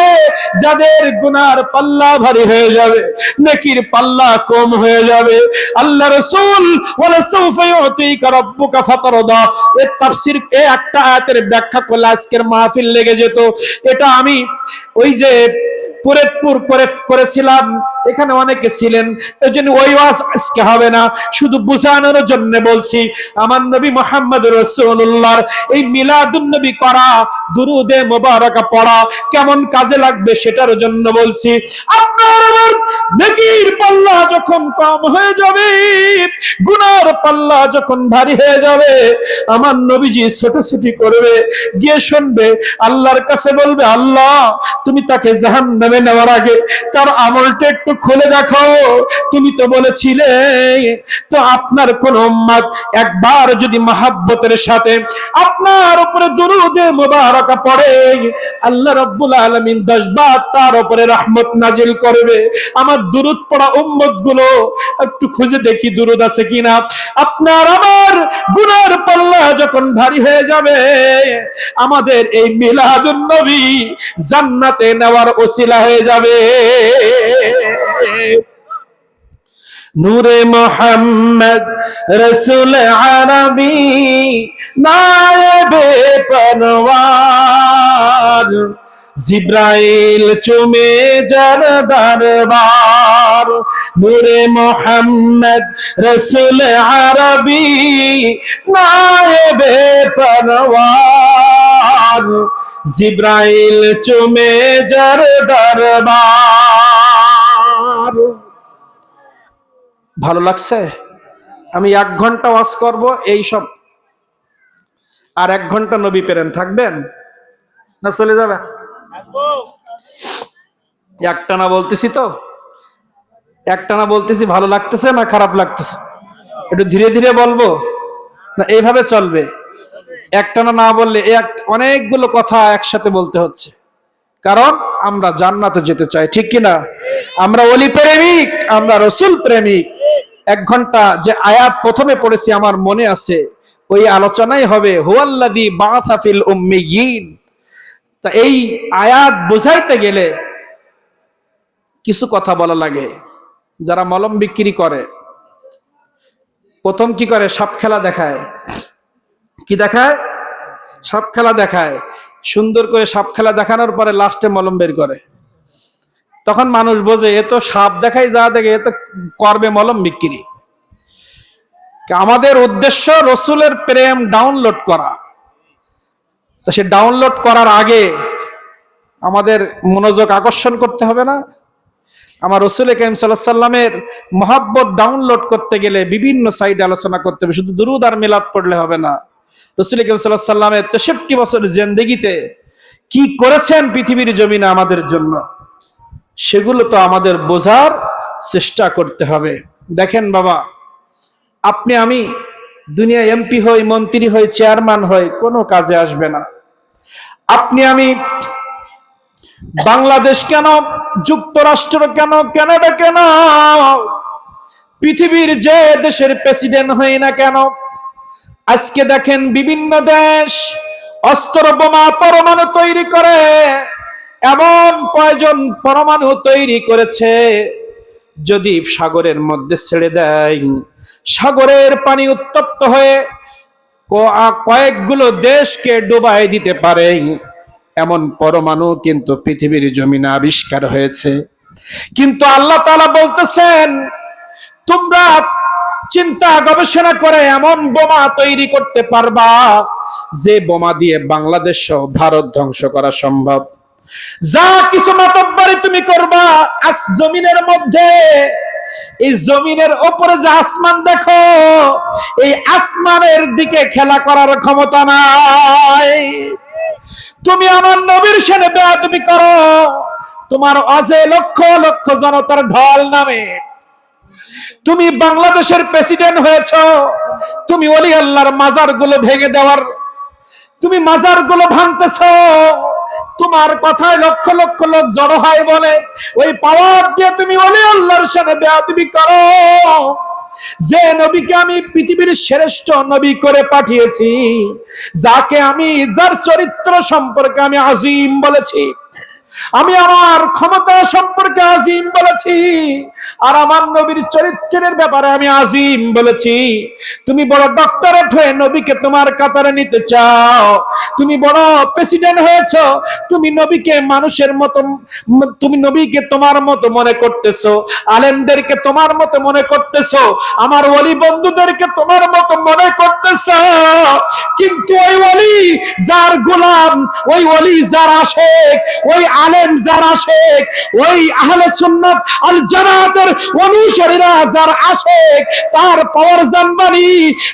Speaker 2: যাদের গুনার পাল্লা ভারী হয়ে যাবে, নেকির পাল্লা কম হয়ে যাবে। আল্লাহ রাসূল ওয়ালা সাউফা ইউতিকা রাব্বুকা ফাতারদা, এর তাফসীর এই একটা আয়াতের ব্যাখ্যা করলে আজকের মাহফিল লেগে যেত। এটা আমি ওই যে পুরেতপুর করেছিলাম, এখানে অনেকে ছিলেন, এই জন্য ওই ওয়াজ আজকে হবে না, শুধু বোঝানোর জন্য বলছি। আমার নবী মুহাম্মদ রাসূলুল্লাহর এই মিলাদুন নবী করা, দুরুদে মুবারাকা পড়া কেমন কাজে লাগবে সেটার জন্য বলছি। আপনার আমার নেকির পাল্লা যখন কম হয়ে যাবে, গুনার পাল্লা যখন ভারী হয়ে যাবে, আমার নবীজি ছোটাছুটি করবে, গিয়ে শুনবে, আল্লাহর কাছে বলবে, আল্লাহ তুমি তাকে জাহান্নামে নেওয়ার আগে তার আমলটা একটু খুলে দেখো। তুমি তো বলেছিলে তো আপনার কোন উম্মত একবার যদি মহব্বতের সাথে আপনার উপরে দুরুদে মুবারাকা পড়ে, আল্লাহ রাব্বুল আলামিন 10 বার তার উপরে রহমত নাজিল করবে। আমার দুরুদ পড়া উম্মত গুলো একটু খুঁজে দেখি দুরুদ আছে কিনা। আপনার আমার গুনার পাল্লা যখন ভারী হয়ে যাবে, আমাদের এই মিলাদুন নবী জান্নাতে নেওয়ার ওসিলা হয়ে যাবে। নূরে মুহাম্মদ রাসূল আরবি নায়েবে পরওয়ার, জিব্রাইল চুমে যার দরবার। নূরে মুহাম্মদ রাসূল আরবি নায়েবে পরওয়ার, জিব্রাইল চুমে যার দরবার। ভালো লাগছে? আমি 1 ঘন্টা ওয়াজ করব এই সব, আর 1 ঘন্টা নবী প্রেম থাকবেন না চলে যাবেন? একটানা বলতেছি তো, একটানা বলতেছি, ভালো লাগতেছে না খারাপ লাগতেছে? একটু ধীরে ধীরে বলবো না এইভাবে চলবে? একটানা না বললে অনেকগুলো কথা একসাথে বলতে হচ্ছে, কারণ আমরা জান্নাতে যেতে চাই, ঠিক কিনা? আমরা ওলি প্রেমিক, আমরা রসুল প্রেমিক। 1 ঘন্টা যে আয়াত প্রথমে পড়েছি আমার মনে আছে, ওই আলোচনাই হবে হুয়াল্লাযী বাআসা ফিল উম্মিয়িন। তা এই আয়াত বোঝাইতে গেলে কিছু কথা বলা লাগে। যারা মলম বিক্রি করে প্রথম কি করে? সাপ খেলা দেখায়। কি দেখায়? সাপ খেলা দেখায়। সুন্দর করে সাপ খেলা দেখানোর পরে লাস্টে মলম বের করে। তখন মানুষ বোঝে এ তো সাপ দেখাই যা দেখে, এ তো করবে মলম বিক্রি। আমাদের উদ্দেশ্য রসুলের প্রেম ডাউনলোড করা। তো সে ডাউনলোড করার আগে আমাদের মনোযোগ আকর্ষণ করতে হবে না? আমার রসুল কারীম সাল্লাল্লাহু আলাইহি সাল্লামের মহব্বত ডাউনলোড করতে গেলে বিভিন্ন সাইডে আলোচনা করতে হবে, শুধু দুরুদ আর মিলাদ পড়লে হবে না। রসুল কারীম সাল্লাল্লাহু আলাইহি সাল্লামের 63 বছর জিন্দেগিতে কি করেছেন পৃথিবীর জমিনে আমাদের জন্য, সেগুলো তো আমাদের বোঝার চেষ্টা করতে হবে। দেখেন বাবা, আপনি আমি দুনিয়া এমপি হই, মন্ত্রী হই, চেয়ারম্যান হই, কোনো কাজে আসবে না। আপনি আমি বাংলাদেশ কেন, যুক্তরাষ্ট্র কেন, কানাডা কেন, পৃথিবীর যে দেশের প্রেসিডেন্ট হই না কেন, আজকে দেখেন বিভিন্ন দেশ অস্ত্র বোমা পরমাণু তৈরি করে, এমন কয়জন পরমাণু তৈরি করেছে, যদি সাগরের মধ্যে ছেড়ে দেয়, সাগরের পানি উত্তপ্ত হয়ে কয়েকগুলো দেশকে ডুবাই দিতে পারে। এমন পরমাণু কিন্তু পৃথিবীর জমিনে আবিষ্কার হয়েছে। কিন্তু আল্লাহ তাআলা বলতেছেন, তোমরা চিন্তা গবেষণা করে এমন বোমা তৈরি করতে পারবা যে বোমা দিয়ে বাংলাদেশ সহ ভারত ধ্বংস করা সম্ভব। যা কিছু মাতব্বরি তুমি করবা আজ জমিনের মধ্যে, এই জমিনের ওপরে যে আসমান দেখো, এই আসমানের দিকে খেলা করার ক্ষমতা নাই। তুমি আমার নবীর সাথে বেয়াদবি করো, তোমার অজে লক্ষ লক্ষ জনতার ঢল নামে। তুমি বাংলাদেশের প্রেসিডেন্ট হয়েছ, তুমি ওলি আল্লাহর মাজার গুলো ভেঙে দেওয়ার, তুমি মাজার গুলো ভাঙতেছ। তোমার কথায় লক্ষ লক্ষ লোক জড়ো হয় বলে ওই পাওয়ার দিয়ে তুমি ওলি আল্লাহর সাথে বেয়াদবি করো। যে নবীকে আমি পৃথিবীর শ্রেষ্ঠ নবী করে পাঠিয়েছি, যাকে আমি, যার চরিত্র সম্পর্কে আমি আজিম বলেছি, আমি আমার ক্ষমতা সম্পর্কে আজিম বলেছি, আর আমার নবীর চরিত্রের ব্যাপারে আমি আজিম বলেছি। তুমি বড় ডক্টরেট হয়ে নবীকে তোমার কাতারে নিতে চাও, তুমি বড় প্রেসিডেন্ট হয়েছ, তুমি নবীকে মানুষের মতো, তুমি নবীকে তোমার মতো মনে করতেছো, আলেমদেরকে তোমার মতো মনে করতেছো, আমার ওলি বন্ধুদেরকে তোমার মতো মনে করতেছো। কিন্তু ওই ওলি যার গোলাম, ওই ওলি যার আশেক, ওই আলেম যার আশেক, ওই আহলে সুন্নাত আল জামাতের অনুসারীরা যার আশেক, তার পাওয়ার জানবানি।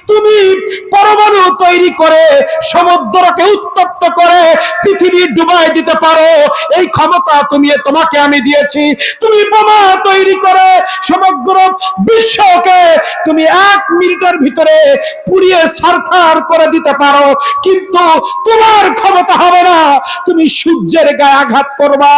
Speaker 2: তুমি পরমাণু তৈরি করে সমুদ্রকে উত্তপ্ত করে পৃথিবী ডুবাই দিতে পারো, এই ক্ষমতা তোমাকে আমি দিয়েছি। তুমি বোমা তৈরি করে সমগ্র বিশ্বকে তুমি 1 মিনিটের ভিতরে পুড়িয়ে ছারখার করে দিতে পারো, কিন্তু তোমার ক্ষমতা হবে না তুমি সূর্যের গায়ে আঘাত করবা।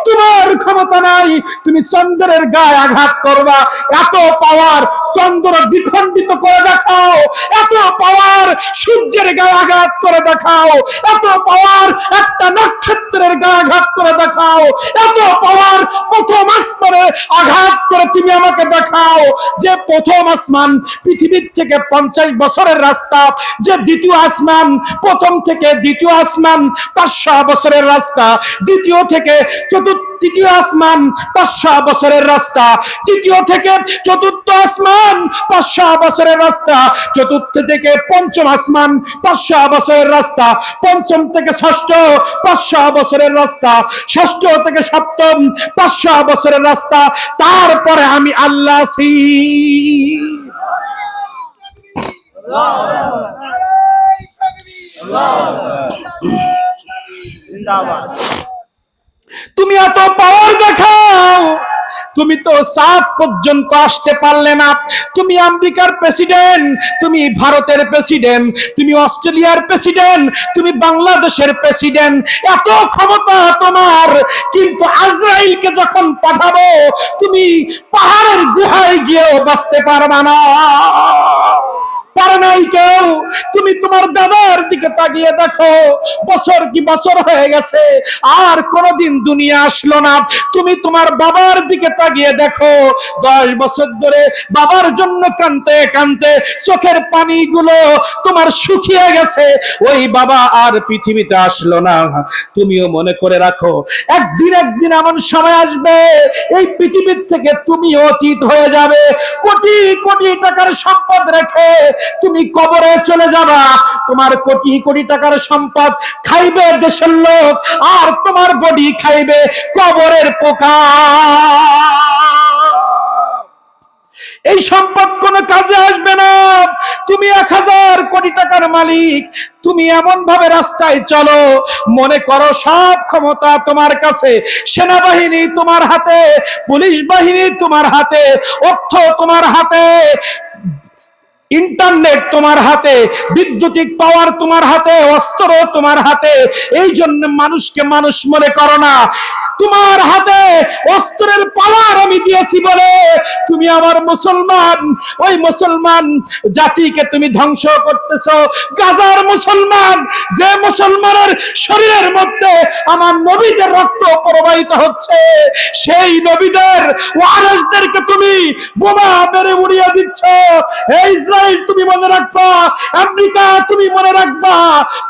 Speaker 2: তোমার ক্ষমতা নাই তুমি চন্দ্রের গায়ে আঘাত করবা। এত পাওয়ার চন্দ্র দ্বিখণ্ডিত করে দেখাও, এত পাওয়ার সূর্যের গায়ে আঘাত করে দেখাও, এত পাওয়ার একটা নক্ষত্রের গায়ে আঘাত করে দেখাও, এত পাওয়ার প্রথম আসমানে আঘাত করে তুমি আমাকে দেখাও। যে প্রথম আসমান পৃথিবীর থেকে 50 বছরের রাস্তা, যে দ্বিতীয় আসমান প্রথম থেকে দ্বিতীয় আসমান 500 বছরের রাস্তা, দ্বিতীয় থেকে তৃতীয় আসমান 500 বছরের রাস্তা, তৃতীয় থেকে চতুর্থ আসমান 500 বছরের রাস্তা, চতুর্থ থেকে পঞ্চম আসমান 500 বছরের রাস্তা, পঞ্চম থেকে ষষ্ঠ 500 বছরের রাস্তা, ষষ্ঠ থেকে সপ্তম 500 বছরের রাস্তা, তারপরে আমি আল্লাহ আছি। তুমি এত পাওয়ার দেখাও, তুমি তো চাঁদ পর্যন্ত আসতে পারলে না। তুমি আমেরিকার প্রেসিডেন্ট, তুমি ভারতের প্রেসিডেন্ট, তুমি অস্ট্রেলিয়ার প্রেসিডেন্ট, তুমি বাংলাদেশের প্রেসিডেন্ট, এত ক্ষমতা তোমার, কিন্তু আজরাইলকে যখন পাঠাবো তুমি পাহাড়ের গুহায় গিয়েও বাঁচতে পারবা না। পারে নাই কেউ। তুমি তোমার দাদার দিকে তাকিয়ে দেখো, বছর কি বছর হয়ে গেছে, আর কোনদিন দুনিয়া আসলো না। তুমি তোমার বাবার দিকে তাকিয়ে দেখো, 10 বছর ধরে বাবার জন্য কাঁদতে কাঁদতে চোখের পানিগুলো তোমার শুকিয়ে গেছে, ওই বাবা আর পৃথিবীতে আসলো না। তুমিও মনে করে রাখো, একদিন এমন সময় আসবে এই পৃথিবীর থেকে তুমি অতীত হয়ে যাবে। কোটি কোটি টাকার সম্পদ রেখে তুমি কবরে চলে যাবা, তোমার কোটি কোটি টাকার সম্পদ খাইবে দেশের লোক, আর তোমার বডি খাইবে কবরের পোকা। এই সম্পদ কোনো কাজে আসবে না। তুমি 1000 কোটি টাকার মালিক, তুমি এমন ভাবে রাস্তায় চলো, মনে করো সব ক্ষমতা তোমার কাছে, সেনাবাহিনী তোমার হাতে, পুলিশ বাহিনী তোমার হাতে, অর্থ তোমার হাতে, ইন্টারনেট তোমার হাতে, বিদ্যুতিক পাওয়ার তোমার হাতে, অস্ত্র তোমার হাতে। এই জন্য মানুষকে মানুষ মনে করো না। তোমার হাতে অস্ত্রের পাওয়ার আমি দিয়েছি বলে তুমি আমার মুসলমান, ওই মুসলমান জাতিকে তুমি ধ্বংস করতেছো। গাজার মুসলমান, যে মুসলমানের শরীরের মধ্যে আমার নবীদের রক্ত প্রবাহিত হচ্ছে, সেই নবীদের ওয়ারিসদেরকে তুমি বোমা মেরে উড়িয়ে দিচ্ছ। এই ইসরায়েল তুমি মনে রাখবা, আমেরিকা তুমি মনে রাখবা,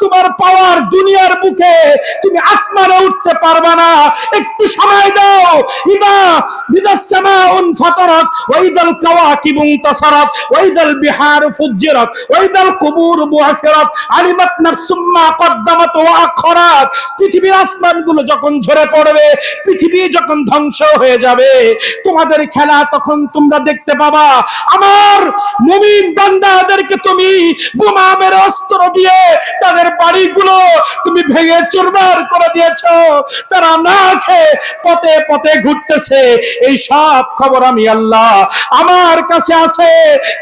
Speaker 2: তোমার পাওয়ার দুনিয়ার বুকে তুমি আসমানে উঠতে পারবা না। একটু সময় দাও। ইদাস সামাউন ফাতারাত ওয়া ইদাল কাওয়াকিবু ইনতাসারাত ওয়া ইদাল বিহারু ফুজ্জিরাত ওয়া ইদাল কুবুর বুআসিরাত আলিমাত নাফসুম মা কদ্দামাত ওয়া আখরাত। পৃথিবীর আসমানগুলো যখন ঝরে পড়বে, পৃথিবী যখন ধ্বংস হয়ে যাবে, তোমাদের খেলা তখন তোমরা দেখতে পাবা। আমার মুমিন বান্দাদেরকে তুমি বোমা মেরে অস্ত্র দিয়ে তাদের বাড়িগুলো তুমি ভেঙে চুরমার করে দিয়েছো, তারা না খেয়ে পথে পথে ঘুরতেছে। এই সব খবর আমি আল্লাহ আমার কাছে আছে।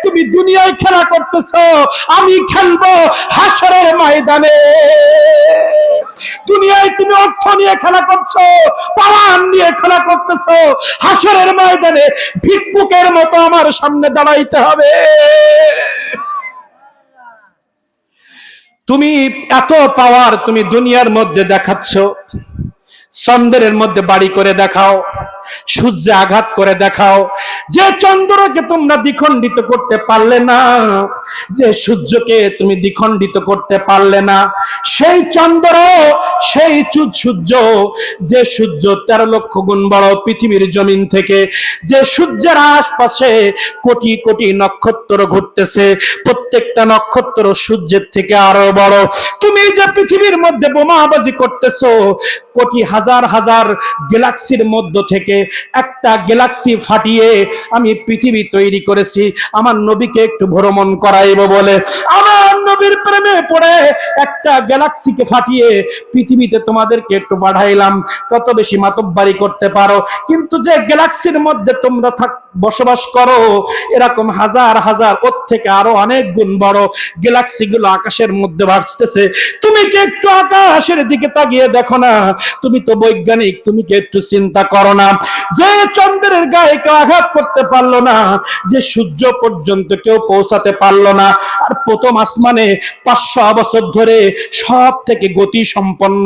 Speaker 2: তুমি দুনিয়ায় খেলা করতেছো, আমি খেলবো হাসরের ময়দানে। দুনিয়ায় তুমি অর্থ নিয়ে খেলা করছো, পাওয়ার নিয়ে খেলা করতেছো, হাসরের ময়দানে ভিক্ষুকের মতো আমার সামনে দাঁড়াইতে হবে। তুমি এত পাওয়ার তুমি দুনিয়ার মধ্যে দেখাচ্ছ, চন্দ্রের মধ্যে বাড়ি করে দেখাও, সূর্যে আঘাত করে দেখাও। যে চন্দ্রকে তোমরা দ্বিখণ্ডিত করতে পারলে না, যে সূর্যকে তুমি দ্বিখণ্ডিত করতে পারলে না, সেই চন্দ্র, সেই সূর্য, যে সূর্য 13 লক্ষ গুণ বড় পৃথিবীর জমিন থেকে, যে সূর্যের আশপাশে কোটি কোটি নক্ষত্র ঘুরতেছে, প্রত্যেকটা নক্ষত্র সূর্যের থেকে আরো বড়। তুমি যে পৃথিবীর মধ্যে বোমাবাজি করতেছো, কোটি হাজার হাজার গ্যালাক্সির মধ্য থেকে একটা গ্যালাক্সি ফাটিয়ে আমি পৃথিবী তৈরি করেছি আমার নবীকে একটু ভ্রমণ করাইব বলে। আমার নবীর প্রেমে পড়ে একটা গ্যালাক্সিকে ফাটিয়ে পৃথিবীতে তোমাদেরকে একটু পাঠাইলাম। কত বেশি মাতব্বারি করতে পারো, কিন্তু যে গ্যালাক্সির মধ্যে তোমরা বসবাস করো, এরকম হাজার হাজার, ওর থেকে আরো অনেক গুণ বড় গ্যালাক্সি গুলো আকাশের মধ্যে ভাসতেছে। তুমি কি একটু আকাশের দিকে তাকিয়ে দেখো না? তুমি তো বৈজ্ঞানিক, তুমি কি একটু চিন্তা করো না? যে চন্দ্রের গায়ে কেউ আঘাত করতে পারলো না, যে সূর্য পর্যন্ত কেউ পৌঁছাতে পারলো না, আর প্রথম আসমানে 500 বছর ধরে সব থেকে গতি সম্পন্ন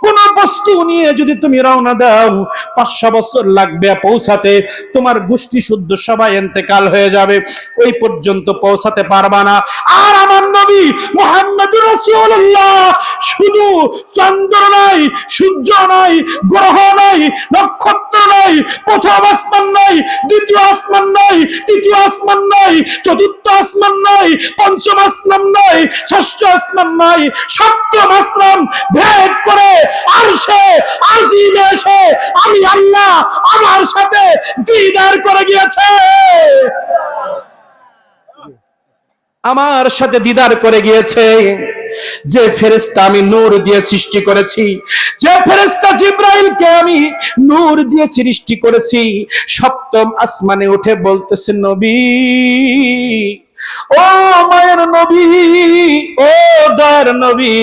Speaker 2: কোন বস্তু নিয়ে যদি তুমি রওনা দাও, 500 বছর লাগবে পৌঁছাতে। তোমার গোষ্ঠী শুদ্ধ সবাই ইন্তেকাল হয়ে যাবে, ওই পর্যন্ত পৌঁছাতে পারবা না। আর আমার নবী মুহাম্মদুর রাসূলুল্লাহ শুধু চন্দ্র নাই, সূর্য নাই, গ্রহ নাই, নক্ষত্র নাই, প্রথম আসমান নাই, দ্বিতীয় আসমান নাই, তৃতীয় আসমান নাই, চতুর্থ আসমান নাই, পঞ্চম আসমান নাই, ষষ্ঠ আসমান নাই, সপ্তম আসমান ভেদ করে আরশে আজিমে এসে আমি আল্লাহ আমার সাথে দিদার করে গিয়েছে। আমার সাথে দিদার করে গিয়েছে। যে ফেরেশতা আমি নূর দিয়ে সৃষ্টি করেছি, যে ফেরেশতা জিবরাইলকে আমি নূর দিয়ে সৃষ্টি করেছি, সপ্তম আসমানে উঠে বলতেছে, নবী, ও মায়ের নবী, ও দয়ার নবী,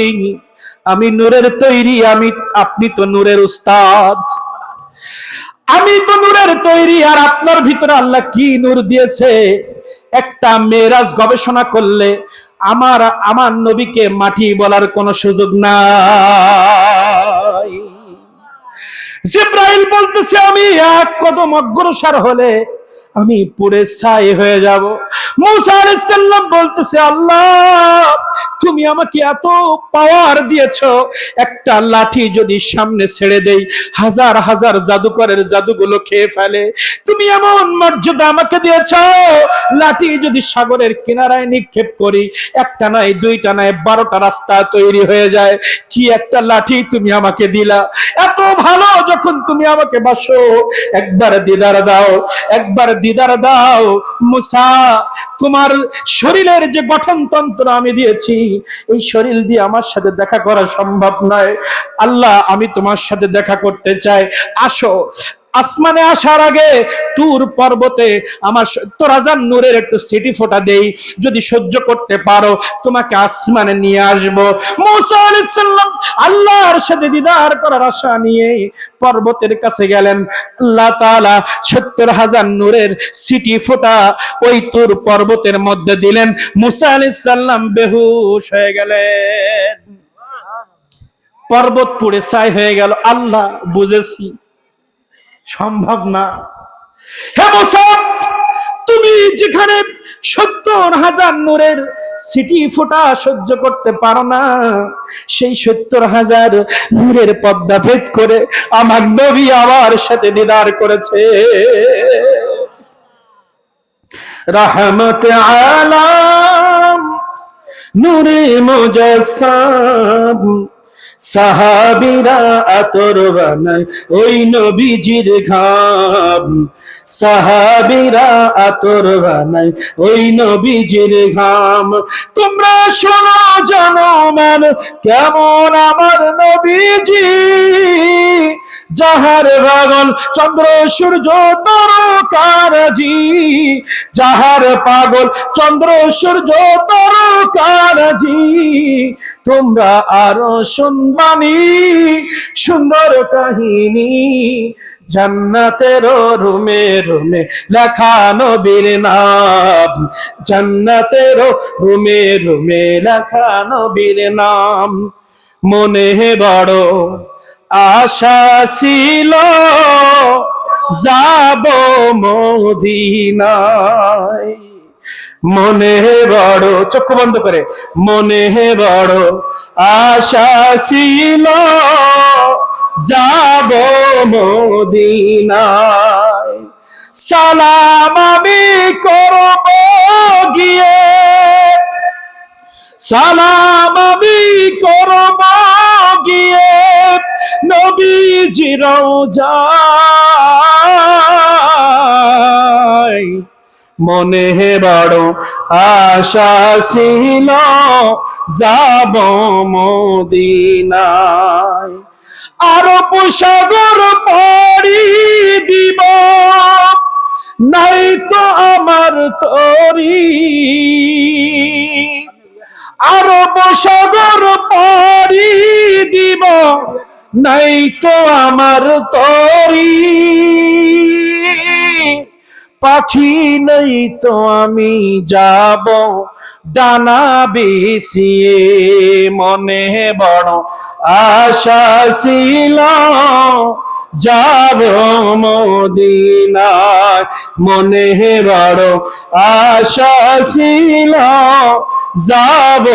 Speaker 2: আমি নূরের তৈরি, আপনি তো নূরের উস্তাদ, আমি তো নূরের তৈরি, আর আপনার ভিতরে আল্লাহ কি নূর দিয়েছে। একটা মেরাজ গবেষণা করলে আমার নবীকে মাটি বলার কোনো সুযোগ নাই। জিবরাইল বলতেছে, আমি এক কদম অগ্রসর হলে আমি পুরে ছাই হয়ে যাব। মুসা আলাইহিস সালাম বলতেছে, আল্লাহ তুমি আমাকে এত পাওয়ার দিয়েছো, একটা লাঠি যদি সামনে ছেড়ে দেই, হাজার হাজার জাদুকরের জাদুগুলো খেয়ে ফেলে। তুমি এমন মর্যাদা আমাকে দিয়েছো, লাঠি যদি সাগরের কিনারায় নিক্ষেপ করি, একটা নয়, দুইটা নয়, 12টা রাস্তা তৈরি হয়ে যায়। কি একটা লাঠি তুমি আমাকে দিলা। এত ভালো যখন তুমি আমাকে বাসো, একবার দিদার দাও, একবার দিদার দাও। মুসা, তোমার শরীরের যে গঠনতন্ত্র আমি দিয়েছি, এই শরীর দিয়ে আমার সাথে দেখা করা সম্ভব নয়। আল্লাহ, আমি তোমার সাথে দেখা করতে চাই, আসো। আসমানে আসার আগে তুর পর্বতে আমার 70,000 নূরের একটু সিটি ফোটা দেই, যদি সহ্য করতে পারো তোমাকে আসমানে নিয়ে আসবো। মুসা আলাইহিস সালাম আল্লাহর সাথে দিদার করার আশা নিয়ে পর্বতের কাছে গেলেন। আল্লাহ তাআলা 70,000 নূরের সিটি ফোটা ওই তুর পর্বতের মধ্যে দিলেন। মুসা আলাইহিস সালাম বেহুশ হয়ে গেলেন, পর্বত পুড়ে ছাই হয়ে গেল। আল্লাহ, বুঝেছি সম্ভব না। হে মুসা, তুমি যেখানে 70,000 নূরের সিটি ফোঁটা সহ্য করতে পারো না, সেই 70,000 নূরের পর্দা ভেদ করে আমার নবী আমার সাথে দিদার করেছে। রহমত আলাম নূরে মুজাসসাম, সাহাবীরা আতর বানায় ওই নবীজির ঘাম, সাহাবীরা আতর বানায় ওই নবীজির ঘাম। তোমরা শোনো জনমান কেমন আমার নবীজি, যাহার পাগল চন্দ্র সূর্য তারকারাজি, যাহার পাগল চন্দ্র সূর্য তারকারাজি। তোমরা আরো শুনবানি সুন্দর কাহিনী, জান্নাতের রুমে রুমে লেখা নবীর নাম, জান্নাতের রুমে রুমে লেখা নবীর নাম। মনে বড় আশা ছিল যাব মদিনায়, মনে বড়, চক্ষু বন্ধ করে, মনে বড় আশা ছিল যাব মদিনায়। সালাম আমি করব গিয়ে, সালাম আমি করব গিয়ে নবীজির রওজায়। মনে বড় আশা ছিল যাব মদিনায়। আরব সাগর পাড়ি দিব নাই তো আমার তরি, আরব সাগর পাড়ি দিব নাই তো আমার তরি, পাখি নেই তো আমি যাব ডানা বিছিয়ে। মনে বড় আশা ছিল যাব মদিনায়, মনে বড় আশা ছিল যাব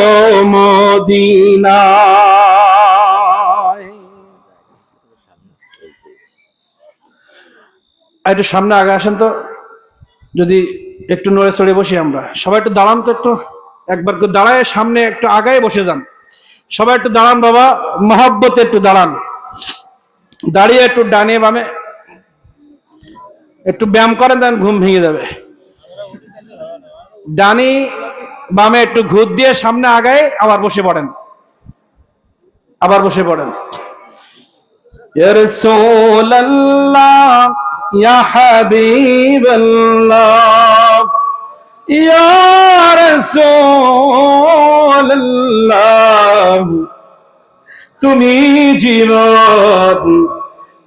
Speaker 2: মদিনায়। একটু সামনে আগে আসেন তো, যদি একটু নড়ে চড়ে বসি আমরা সবাই, একটু দাঁড়ান তো, একটু একবার করে দাঁড়ায় সামনে একটু আগায় বসে যান সবাই, একটু দাঁড়ান বাবা, মহব্বতে একটু দাঁড়ান, দাঁড়িয়ে একটু ডানে বামে একটু ব্যায়াম করেন, দেন ঘুম ভেঙে যাবে। ডানি বামে একটু ঘুর দিয়ে সামনে আগায় আবার বসে পড়েন, আবার বসে পড়েন। ইয়া রাসূলুল্লাহ ইয়া হাবিবাল্লাহ ইয়া রাসূলুল্লাহ, তুমি জীবন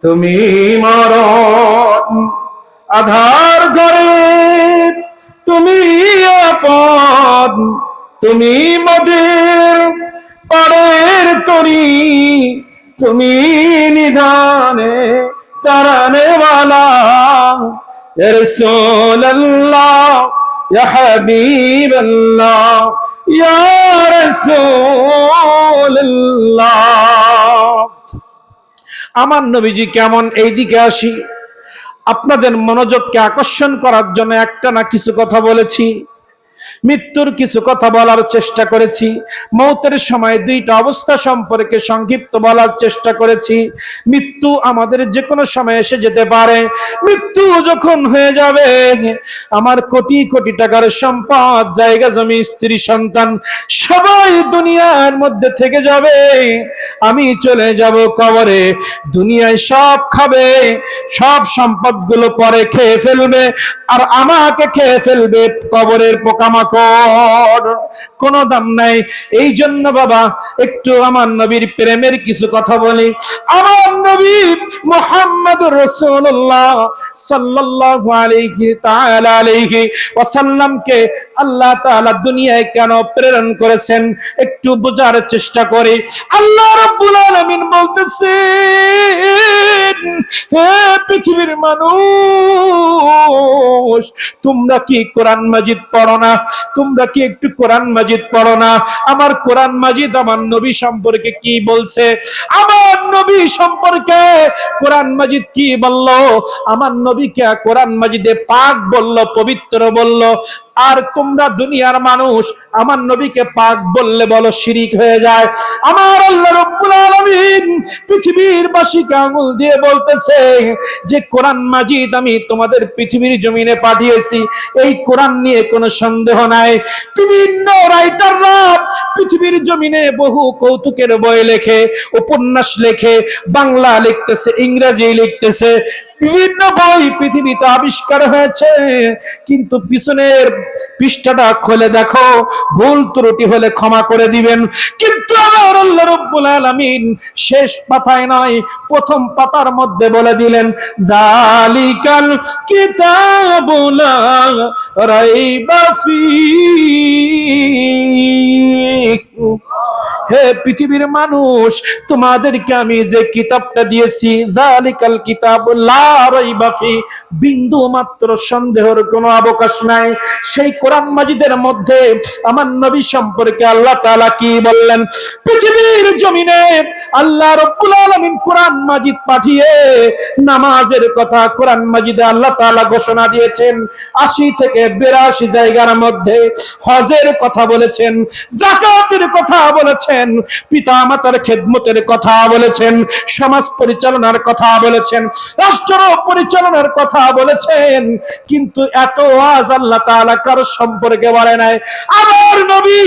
Speaker 2: তুমি মরণ, আধার ঘরে তুমি আপদ, তুমি মোদের পাড়ের তরি, তুমি নিধানে তারানে ওয়ালা। ইয়া রাসূলুল্লাহ ইয়া হাবিবাল্লাহ ইয়া রাসূলুল্লাহ। আমার নবীজি কেমন, এই দিকে আসি। আপনাদের মনোযোগকে আকর্ষণ করার জন্য একটা না কিছু কথা বলেছি, মৃত্যুর কিছু কথা বলার চেষ্টা করেছি, মৌতের সময় দুইটা অবস্থা সম্পর্কে সংক্ষিপ্ত বলার চেষ্টা করেছি। মৃত্যু আমাদের যে কোনো সময় এসে যেতে পারে, মৃত্যু যখন হয়ে যাবে আমার কোটি কোটি টাকার সম্পদ, জায়গা জমি, স্ত্রী সন্তান সবাই দুনিয়ার মধ্যে থেকে যাবে, আমি চলে যাব কবরে। দুনিয়ায় সব খাবে, সব সম্পদগুলো পরে খেয়ে ফেলবে, আর আমাকে খেয়ে ফেলবে কবরের পোকামাকড়, কোনো দাম নাই। এই জন্য বাবা একটু আমার নবীর প্রেমের কিছু কথা বলি। আমার নবী মুহাম্মদুর রাসূলুল্লাহ সাল্লাল্লাহু আলাইহি ওয়াসাল্লামকে আল্লাহ তাআলা দুনিয়ায় কেন প্রেরণ করেছেন একটু বোঝার চেষ্টা করি। আল্লাহ রাব্বুল আলামিন বলতেছেন, হে পৃথিবীর মানুষ, তোমরা কি কোরআন মাজিদ পড়ো না? তোমরা কি একটু কোরআন মাজিদ পড়ো না? আমার কোরআন মাজিদ আমার নবী সম্পর্কে কি বলছে? আমার নবী সম্পর্কে কোরআন মাজিদ কি বলল? আমার নবীকে কোরআন মাজিদে পাক বলল, পবিত্র বলল। আর তোমরা দুনিয়ার মানুষ আমার নবীকে পাক বললে বলো শিরিক হয়ে যায়। আমার আল্লাহ রাব্বুল আলামিন পৃথিবীর বাসীকে আঙুল দিয়ে বলতেছে যে কোরআন মাজিদ আমি তোমাদের পৃথিবীর জমিনে পাঠিয়েছি, এই কোরআন নিয়ে কোনো সন্দেহ নাই। বিভিন্ন রাইটাররা পৃথিবীর জমিনে বহু কৌতুকের বই লেখে, উপন্যাস লেখে, বাংলা লিখতেছে, ইংরেজি লিখতেছে, বিভিন্ন বই পৃথিবীতে আবিষ্কার হয়েছে, কিন্তু পিছনের পৃষ্ঠাটা খুলে দেখো, ভুল ত্রুটি হলে ক্ষমা করে দিবেন। কিন্তু আমার আল্লাহ রাব্বুল আলামিন শেষ পাতায় নয়, প্রথম পাতার মধ্যে বলে দিলেন, যালিকাল কিতাবু লা রাইবা ফীহি। হে পৃথিবীর মানুষ, তোমাদেরকে আমি যে কিতাবটা দিয়েছি, যালিকাল কিতাবু লা রাইবা ফি, বিন্দু মাত্র সন্দেহের কোনো অবকাশ নাই। সেই কোরআন মাজিদের মধ্যে আমার নবী সম্পর্কে আল্লাহ তাআলা কি বললেন? পৃথিবীর জমিনে আল্লাহ রাব্বুল আলামিন কোরআন মাজিদ পাঠিয়ে নামাজের কথা কোরআন মাজিদে আল্লাহ তাআলা ঘোষণা দিয়েছেন। 80 থেকে 82 জায়গার মধ্যে হজের কথা বলেছেন, যাকাতের কথা বলেছেন, পিতা মাতার খেদমতের কথা বলেছেন, সমাজ পরিচালনার কথা বলেছেন, রাষ্ট্র পরিচালনার কথা বলেছেন। কিন্তু এত আজ আল্লাহ তাআলা কার সম্পর্কে বলে নাই। আমার নবী,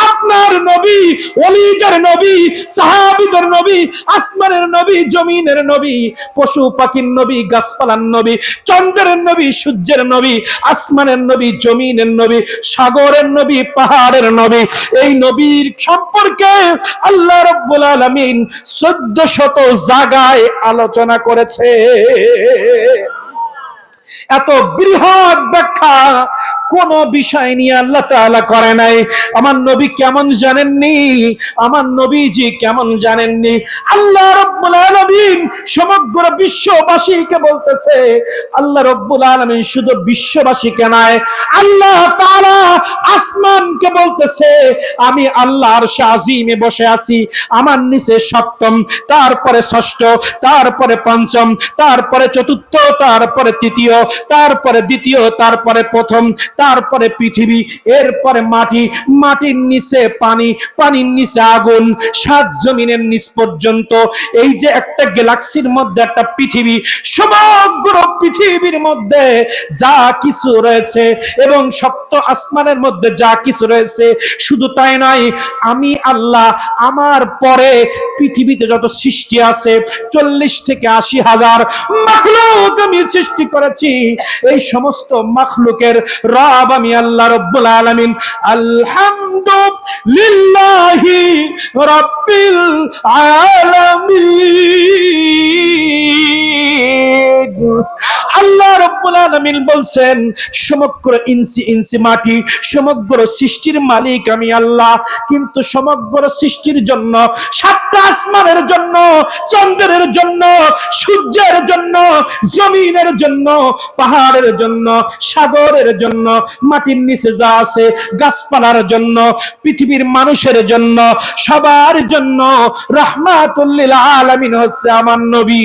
Speaker 2: আপনার নবী, ওলিদের নবী, সাহাবীদের নবী, আসমানের নবী, জমিনের নবী, পশু পাখির নবী, গাছপালার নবী, চন্দ্রের নবী, সূর্যের নবী, আসমানের নবী, জমিনের নবী, সাগরের নবী, পাহাড়ের নবী, এই নবীর সম্পর্কে আল্লাহ রাব্বুল আলামিন 1400 জায়গায় আলোচনা করেছে। এত বৃহৎ ব্যাখ্যা কোন বিষয় নিয়ে আল্লাহ তাআলা করে নাই। আমার নবী কেমন জানেননি? আমার নবীজি কেমন জানেননি? আল্লাহ রাব্বুল আলামিন সমগ্র বিশ্ববাসীকে বলতেছে, আল্লাহ রাব্বুল আলামিন শুধু বিশ্ববাসীকে নয়, আল্লাহ তাআলা আসমানকে বলতেছে, আমি আল্লাহ আরশে আজিমে বসে আছি, আমার নিচে সপ্তম, তারপরে ষষ্ঠ, তারপরে পঞ্চম, তারপরে চতুর্থ, তারপরে তৃতীয়, তারপরে দ্বিতীয়, তারপরে প্রথম, তারপরে পৃথিবী, এরপরে মাটি, মাটির নিচে পানি, পানির নিচে আগুন, 7 জমিনের নিচ পর্যন্ত। এই যে একটা গ্যালাক্সির মধ্যে একটা পৃথিবী, সমগ্র পৃথিবীর মধ্যে যা কিছু রয়েছে এবং সপ্ত আসমানের মধ্যে যা কিছু রয়েছে, শুধু তাই নয়, আমি আল্লাহ আমার পরে পৃথিবীতে যত সৃষ্টি আছে 40 থেকে 80 হাজার মাখলুক আমি সৃষ্টি করেছি। এই সমস্ত মাখলুকের রব আমি আল্লাহ রাব্বুল আলামিন। আলহামদুলিল্লাহি রাব্বিল আলামিন। আল্লাহ রাব্বুল আলামিন বলছেন, সমগ্র ইঞ্চি ইঞ্চি মাটি, সমগ্র সৃষ্টির মালিক আমি আল্লাহ। কিন্তু সমগ্র সৃষ্টির জন্য, 7টা আসমানের জন্য, চন্দ্রের জন্য, সূর্যের জন্য, জমিনের জন্য, পাহাড়ের জন্য, সাগরের জন্য, মাটির নিচে যা আছে, গাছপালার জন্য, পৃথিবীর মানুষের জন্য, সবার জন্য রাহমাতুল লিল আলামিন হচ্ছে আমার নবী।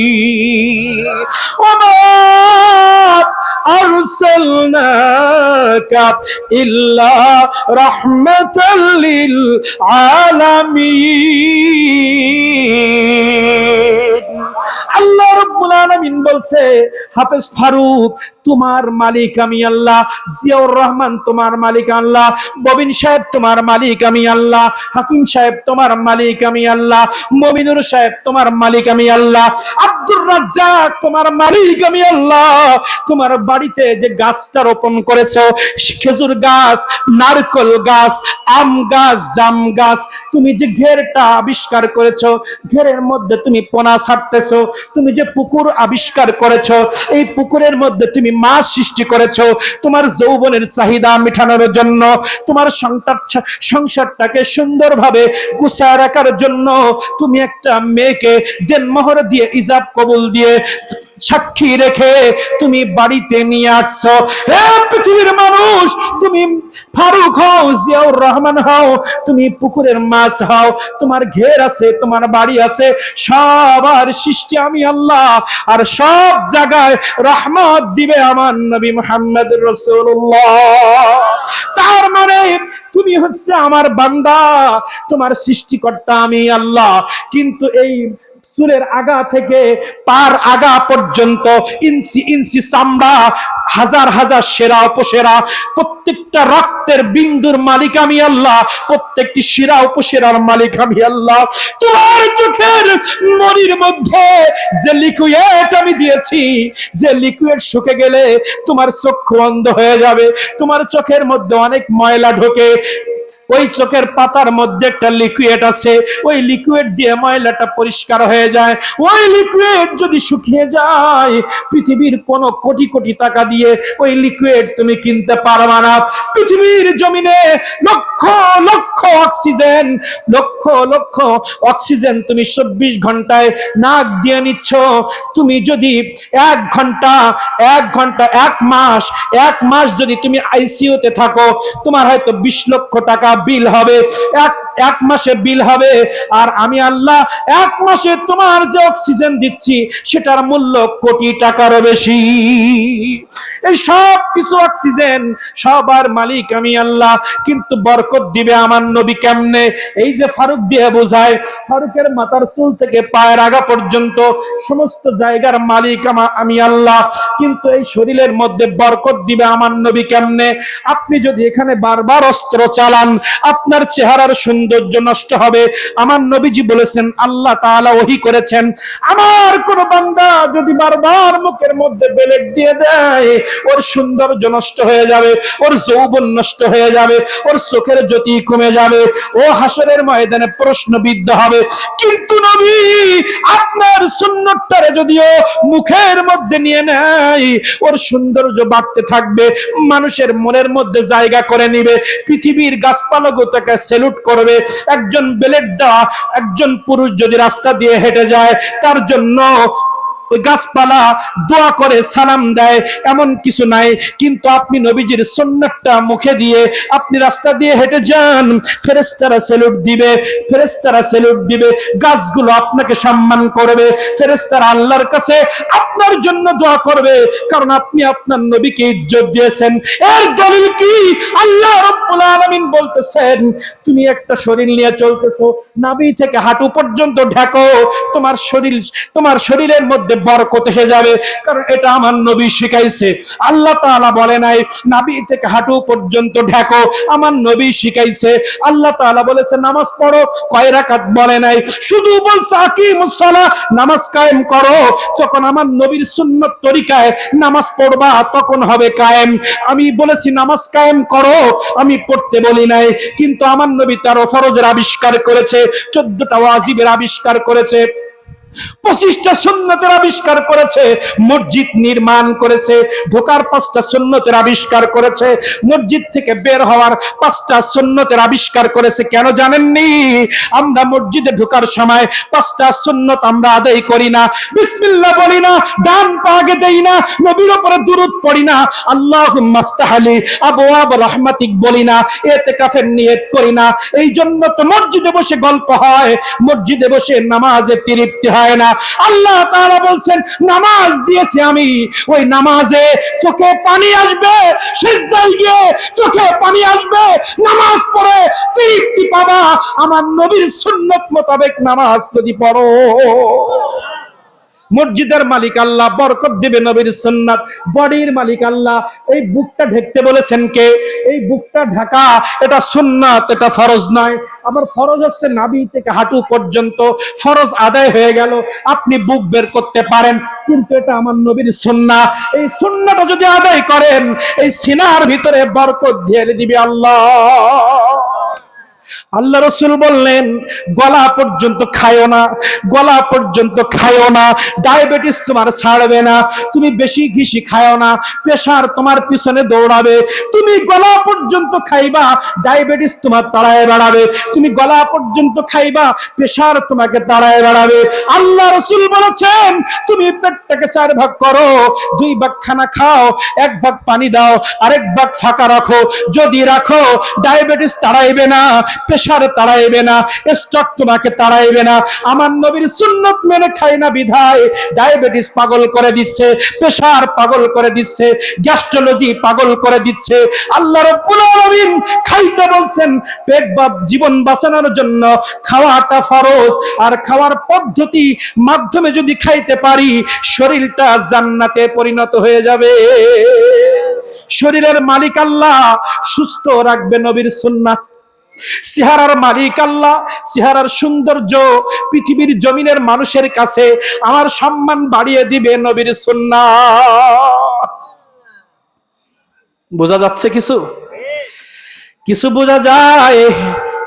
Speaker 2: ওমা আরসালনাকা ইল্লা রাহমাতাল লিল আলামিন। আল্লাহ রাব্বুল আলামিন বলছে, হাফেজ ফারুক তোমার মালিক আমি আল্লাহ, জিয়াউর রহমান তোমার মালিক আল্লাহ, ববিন সাহেব তোমার মালিক আমি আল্লাহ, হাকিম সাহেব তোমার মালিক আমি আল্লাহ, মমিনুর সাহেব তোমার মালিক আমি আল্লাহ, আব্দুর রাজ্জাক তোমার মালিক আমি আল্লাহ। তোমার বাড়িতে যে গাছটা রোপণ করেছো, খেজুর গাছ, নারকেল গাছ, আম গাছ, জাম গাছ, তুমি যে ঘেরটা আবিষ্কার করেছো, ঘেরের মধ্যে তুমি পোনা ছাড়তেছো, তুমি যে পুকুর আবিষ্কার করেছো, এই পুকুরের মধ্যে তুমি মাছ সৃষ্টি করেছো তোমার যৌবনের চাহিদা মেটানোর জন্য, তোমার সংসারটাকে সুন্দরভাবে গুছায় রাখার জন্য। তুমি একটা মেয়েকে দেনমোহর দিয়ে, ইজাব কবুল দিয়ে সাক্ষী রেখে তুমি বাড়িতে নিয়ে আসছো। হে পৃথিবীর মানুষ, তুমি ফারুক হও, জিয়াউর রহমান হও, তুমি পুকুরের মাছ হও, তোমার ঘের আছে, তোমার বাড়ি আছে, সবার সৃষ্টি আমি আল্লাহ, আর সব জায়গায় রহমত দিবে আমার নবী মুহাম্মদ রাসূলুল্লাহ। তার মানে তুমি হচ্ছে আমার বান্দা, তোমার সৃষ্টিকর্তা আমি আল্লাহ। কিন্তু এই চুলের আগা থেকে পার আগা পর্যন্ত ইঞ্চি ইঞ্চি চামড়া, হাজার হাজার সেরা উপসেরা, প্রত্যেকটা রক্তের বিন্দুর মালিক আমি আল্লাহ, প্রত্যেকটি শিরা উপসেরার মালিক আমি আল্লাহ। তোমার চোখের মনির মধ্যে যে লিকুইড আমি দিয়েছি, যে লিকুইড শুকে গেলে তোমার চক্ষু অন্ধ হয়ে যাবে, তোমার চোখের মধ্যে অনেক ময়লা ঢোকে, ওই চোখের পাতার মধ্যে একটা লিকুইড আছে, ওই লিকুইড দিয়ে ময়লাটা পরিষ্কার হয়ে যায়। ওই লিকুইড যদি শুকিয়ে যায়, পৃথিবীর কোন কোটি কোটি টাকা দিয়ে ওই লিকুইড তুমি কিনতে পারবে না। পৃথিবীর জমিনে লক্ষ লক্ষ অক্সিজেন, লক্ষ লক্ষ অক্সিজেন তুমি 24 ঘন্টায় নাক দিয়ে নিচ্ছ। তুমি যদি 1 ঘন্টা 1 মাস যদি তুমি আইসিইউতে থাকো, তোমার হয়তো 20 লক্ষ টাকা বিল হবে, এক মাসে বিল হবে। আর আমি আল্লাহ 1 মাসে তোমার যে অক্সিজেন দিচ্ছি সেটার মূল্য কোটি টাকারও বেশি। এই সব কিছু অক্সিজেন সবার মালিক আমি আল্লাহ, কিন্তু বরকত দিবে আমার নবী কেমনে? এই যে ফারুক দিয়ে বোঝায়, ফারুকের মাথার চুল থেকে পায়ের আগা পর্যন্ত সমস্ত জায়গার মালিক আমি আল্লাহ, কিন্তু এই শরীরের মধ্যে বরকত দিবে আমার নবী কেমনে? আপনি যদি এখানে বারবার অস্ত্র চালান, আপনার চেহারার সৌন্দর্য নষ্ট হবে। আমার নবীজি বলেছেন, আল্লাহ তাআলা ওহী করেছেন, আমার কোন বান্দা যদি বারবার মুখের মধ্যে বেলেট দিয়ে দেয়, ওর সৌন্দর্য নষ্ট হয়ে যাবে, ওর যৌবন নষ্ট হয়ে যাবে, ওর চোখের জ্যোতি কমে যাবে, ও হাসরের ময়দানে প্রশ্নবিদ্ধ হবে। কিন্তু নবী আপনার সুন্নতটারে যদিও মুখের মধ্যে নিয়ে নেয়, ওর সৌন্দর্য বাড়তে থাকবে, মানুষের মনের মধ্যে জায়গা করে নিবে, পৃথিবীর গাছপালাগুলো তাকে স্যালুট করবে। একজন বেলেট দেওয়া একজন পুরুষ যদি রাস্তা দিয়ে হেঁটে যায়, তার জন্য ওই গাছপালা দোয়া করে সালাম দেয়, এমন কিছু নাই। কিন্তু আপনি নবীজির সুন্নাতটা মুখে দিয়ে আপনি রাস্তা দিয়ে হেঁটে যান, ফেরেশতারা স্যালুট দিবে, ফেরেশতারা স্যালুট দিবে, গাছগুলো আপনাকে সম্মান করবে, ফেরেশতারা আল্লাহর কাছে আপনার জন্য দোয়া করবে, কারণ আপনি আপনার নবীকে ইজ্জত দিয়েছেন। এর দলিল কি? আল্লাহ রাব্বুল আলামিন বলতেছেন, তুমি একটা শরীর নিয়ে চলতেছো, নাভি থেকে হাঁটু পর্যন্ত ঢাকো, তোমার শরীরের মধ্যে বরকত এসে যাবে, কারণ এটা আমার নবী শিখাইছে। আল্লাহ তাআলা বলে নাই নাভি থেকে হাঁটু পর্যন্ত ঢাকো, আমার নবী শিখাইছে। আল্লাহ তাআলা বলেছে নামাজ পড়ো, কয় রাকাত বলে নাই, শুধু বলছে আকিমুস সালাহ, নামাজ কায়েম করো। যখন আমার নবীর সুন্নাত তরিকায় নামাজ পড়বা, তখন হবে কায়েম। আমি বলেছি নামাজ কায়েম করো, আমি পড়তে বলি নাই। কিন্তু আমার নবী তার ফরজের আবিষ্কার করেছে, 14টা ওয়াজিবের আবিষ্কার করেছে, 25টা সুন্নতের আবিষ্কার করেছে, মসজিদ নির্মাণ করেছে, ঢোকার 5টা সুন্নতের আবিষ্কার করেছে, মসজিদ থেকে বের হওয়ার 5টা সুন্নতের আবিষ্কার করেছে। কেন জানেননি? আমরা মসজিদে ঢোকার সময় 5টা সুন্নত আমরা আদায় করি না, বিসমিল্লাহ বলি না, ডান পা আগে দেই না, নবীর উপরে দুরূদ পড়ি না, আল্লাহুম্মা আফতাহলি আবওয়াব রাহমাতিক বলি না, ইতিকাফের নিয়ত করি না। এই জন্য তো মসজিদে বসে গল্প হয়, মসজিদে বসে নামাজে তৃপ্তি হয় না। আল্লাহ তাআলা বলছেন নামাজ দিয়েছি আমি, ওই নামাজে চোখে পানি আসবে, সিজদায় গিয়ে চোখে পানি আসবে, নামাজ পড়ে তৃপ্তি পাবা। আমার নবীর সুন্নাত মোতাবেক নামাজ যদি পড়ো, মসজিদের মালিক আল্লাহ, বরকত দিবে নবীর সুন্নাত। বডির মালিক আল্লাহ। এই বুকটা ঢেকতে বলেছেন কে? এই বুকটা ঢাকা এটা সুন্নাত, এটা ফরজ নয়। আমার ফরজ হচ্ছে নাভি থেকে হাঁটু পর্যন্ত, ফরজ আদায় হয়ে গেল, আপনি বুক বের করতে পারেন, কিন্তু এটা আমার নবীর সুন্নাহ। এই সুন্নাহটা যদি আদায় করেন, এই সিনার ভিতরে বরকত দিয়ে দিবে আল্লাহ। আল্লাহ রাসূল বললেন গলা পর্যন্ত খায়ও না, গলা পর্যন্ত খায়ও না, ডায়াবেটিস তোমার ছাড়বে না। তুমি বেশি ঘিসি খায়ও না, প্রেসার তোমার পিছনে দৌড়াবে। তুমি গলা পর্যন্ত খাইবা, ডায়াবেটিস তোমার তাড়ায় বেড়াবে। তুমি গলা পর্যন্ত খাইবা, প্রেসার তোমাকে তাড়ায় বেড়াবে। আল্লাহ রাসূল বলেছেন তুমি পেটটাকে 4 ভাগ করো, 2 ভাগ খানা খাও, 1 ভাগ পানি দাও, আরেক ভাগ ফাঁকা রাখো। যদি রাখো ডায়াবেটিস তাড়াইবে না, প্রেসার তাড়াইবে না, স্ট্রোক তোমাকে তাড়াইবে না। আমার নবীর সুন্নত মেনে খাই না বিধায় ডায়াবেটিস পাগল করে দিচ্ছে, প্রেসার পাগল করে দিচ্ছে, গ্যাস্ট্রোলজি পাগল করে দিচ্ছে। আল্লাহ রাব্বুল আলামিন খাইতে বলছেন পেট বা জীবন বাঁচানোর জন্য খাওয়াটা ফরজ। আর খাওয়ার পদ্ধতি মাধ্যমে যদি খাইতে পারি শরীরটা জান্নাতে পরিণত হয়ে যাবে। শরীরের মালিক আল্লাহ, সুস্থ রাখবে নবীর সুন্নাহ। চেহারার মালিক আল্লাহ, চেহারার সৌন্দর্য পৃথিবীর জমিনের মানুষের কাছে আমার সম্মান বাড়িয়ে দিবে নবীর সুন্নাহ। বোঝা যাচ্ছে কিছু? কিছু বোঝা যায়।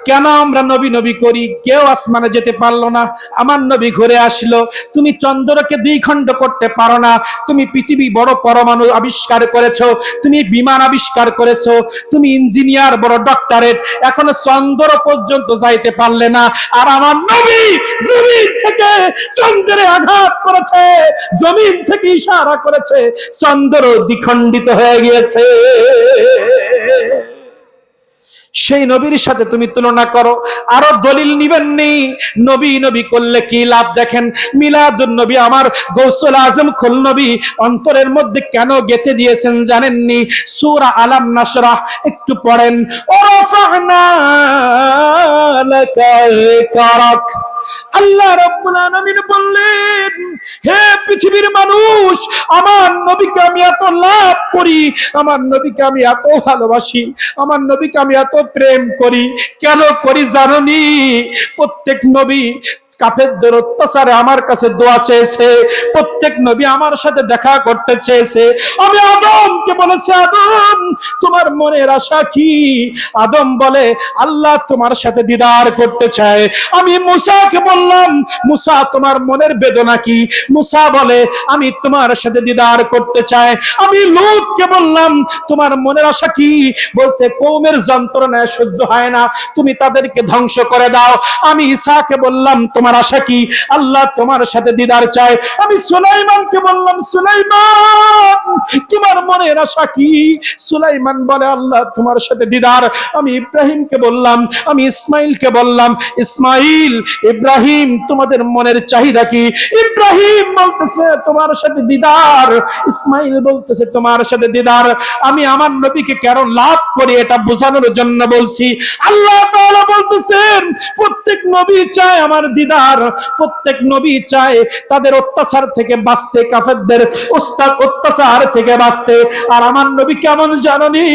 Speaker 2: কেন আমরা নবী নবী করি? কেউ আসমানে যেতে পারলো না, আমার নবী ঘুরে আসলো। তুমি চন্দ্রকে 2 খণ্ড করতে পারো না। তুমি পৃথিবী বড় পরমাণু আবিষ্কার করেছো, তুমি বিমান আবিষ্কার করেছো, তুমি ইঞ্জিনিয়ার, বড় ডক্টরেট, এখনো চন্দ্র পর্যন্ত যাইতে পারলে না। আর আমার নবী জমিন থেকে চন্দ্রে আঘাত করেছে, জমিন থেকে ইশারা করেছে, চন্দ্র দ্বিখণ্ডিত হয়ে গিয়েছে। সেই নবীর সাথে তুমি তুলনা করো। আরো দলিল নিবেননি। নবী নবী করলে কি লাভ দেখেন। মিলাদুন নবী আমার গৌসুল আজম খুল নবী অন্তরের মধ্যে কেন গেঁথে দিয়েছেন জানেননি? সূরা আলাম নাশরাহ একটু পড়েন। ওরাফা'না লাকা যিকরাক। আল্লাহ রাব্বুল আলামিন বললেন হে পৃথিবীর মানুষ, আমার নবীকে আমি এত লাভ করি, আমার নবীকে আমি এত ভালোবাসি, আমার নবীকে আমি এত প্রেম করি। কেন করি জানোনি? প্রত্যেক নবী কাফেরদের অত্যাচারে আমার কাছে দোয়া চেয়েছে, প্রত্যেক নবী আমার সাথে দেখা করতে চেয়েছে। আমি আদমকে বলেছি আদম তোমার মনের আশা কি? আদম বলে আল্লাহ তোমার সাথে দিদার করতে চায়। আমি মুসাকে বললাম মুসা তোমার মনের বেদনা কি? মুসা বলে আমি তোমার সাথে দিদার করতে চাই। আমি লূতকে বললাম তোমার মনের আশা কি? বলছে কওমের যন্ত্রণা সহ্য হয় না, তুমি তাদেরকে ধ্বংস করে দাও। আমি ঈসাকে বললাম তোমার আশা কি? আল্লাহ তোমার সাথে দিদার চায়। আমি সুলাইমানকে বললাম সুলাইমান তোমার মনের আশা কি? সুলাইমান বলে আল্লাহ তোমার সাথে দিদার। আমি ইব্রাহিমকে বললাম, আমি ইসমাইলকে বললাম ইসমাইল ইব্রাহিম তোমাদের মনের চাহিদা কি? ইব্রাহিম বলতেছে তোমার সাথে দিদার, ইসমাইল বলতেছে তোমার সাথে দিদার। আমি আমার নবীকে কেন লাভ করি এটা বোঝানোর জন্য বলছি। আল্লাহ তাআলা বলতেছেন প্রত্যেক নবী চায় আমার দিদার, প্রত্যেক নবী চায় তাদের অত্যাচার থেকে বাঁচতে, কাফেরদের অত্যাচার থেকে বাঁচতে। আর আমার নবী কেমন জানেননি?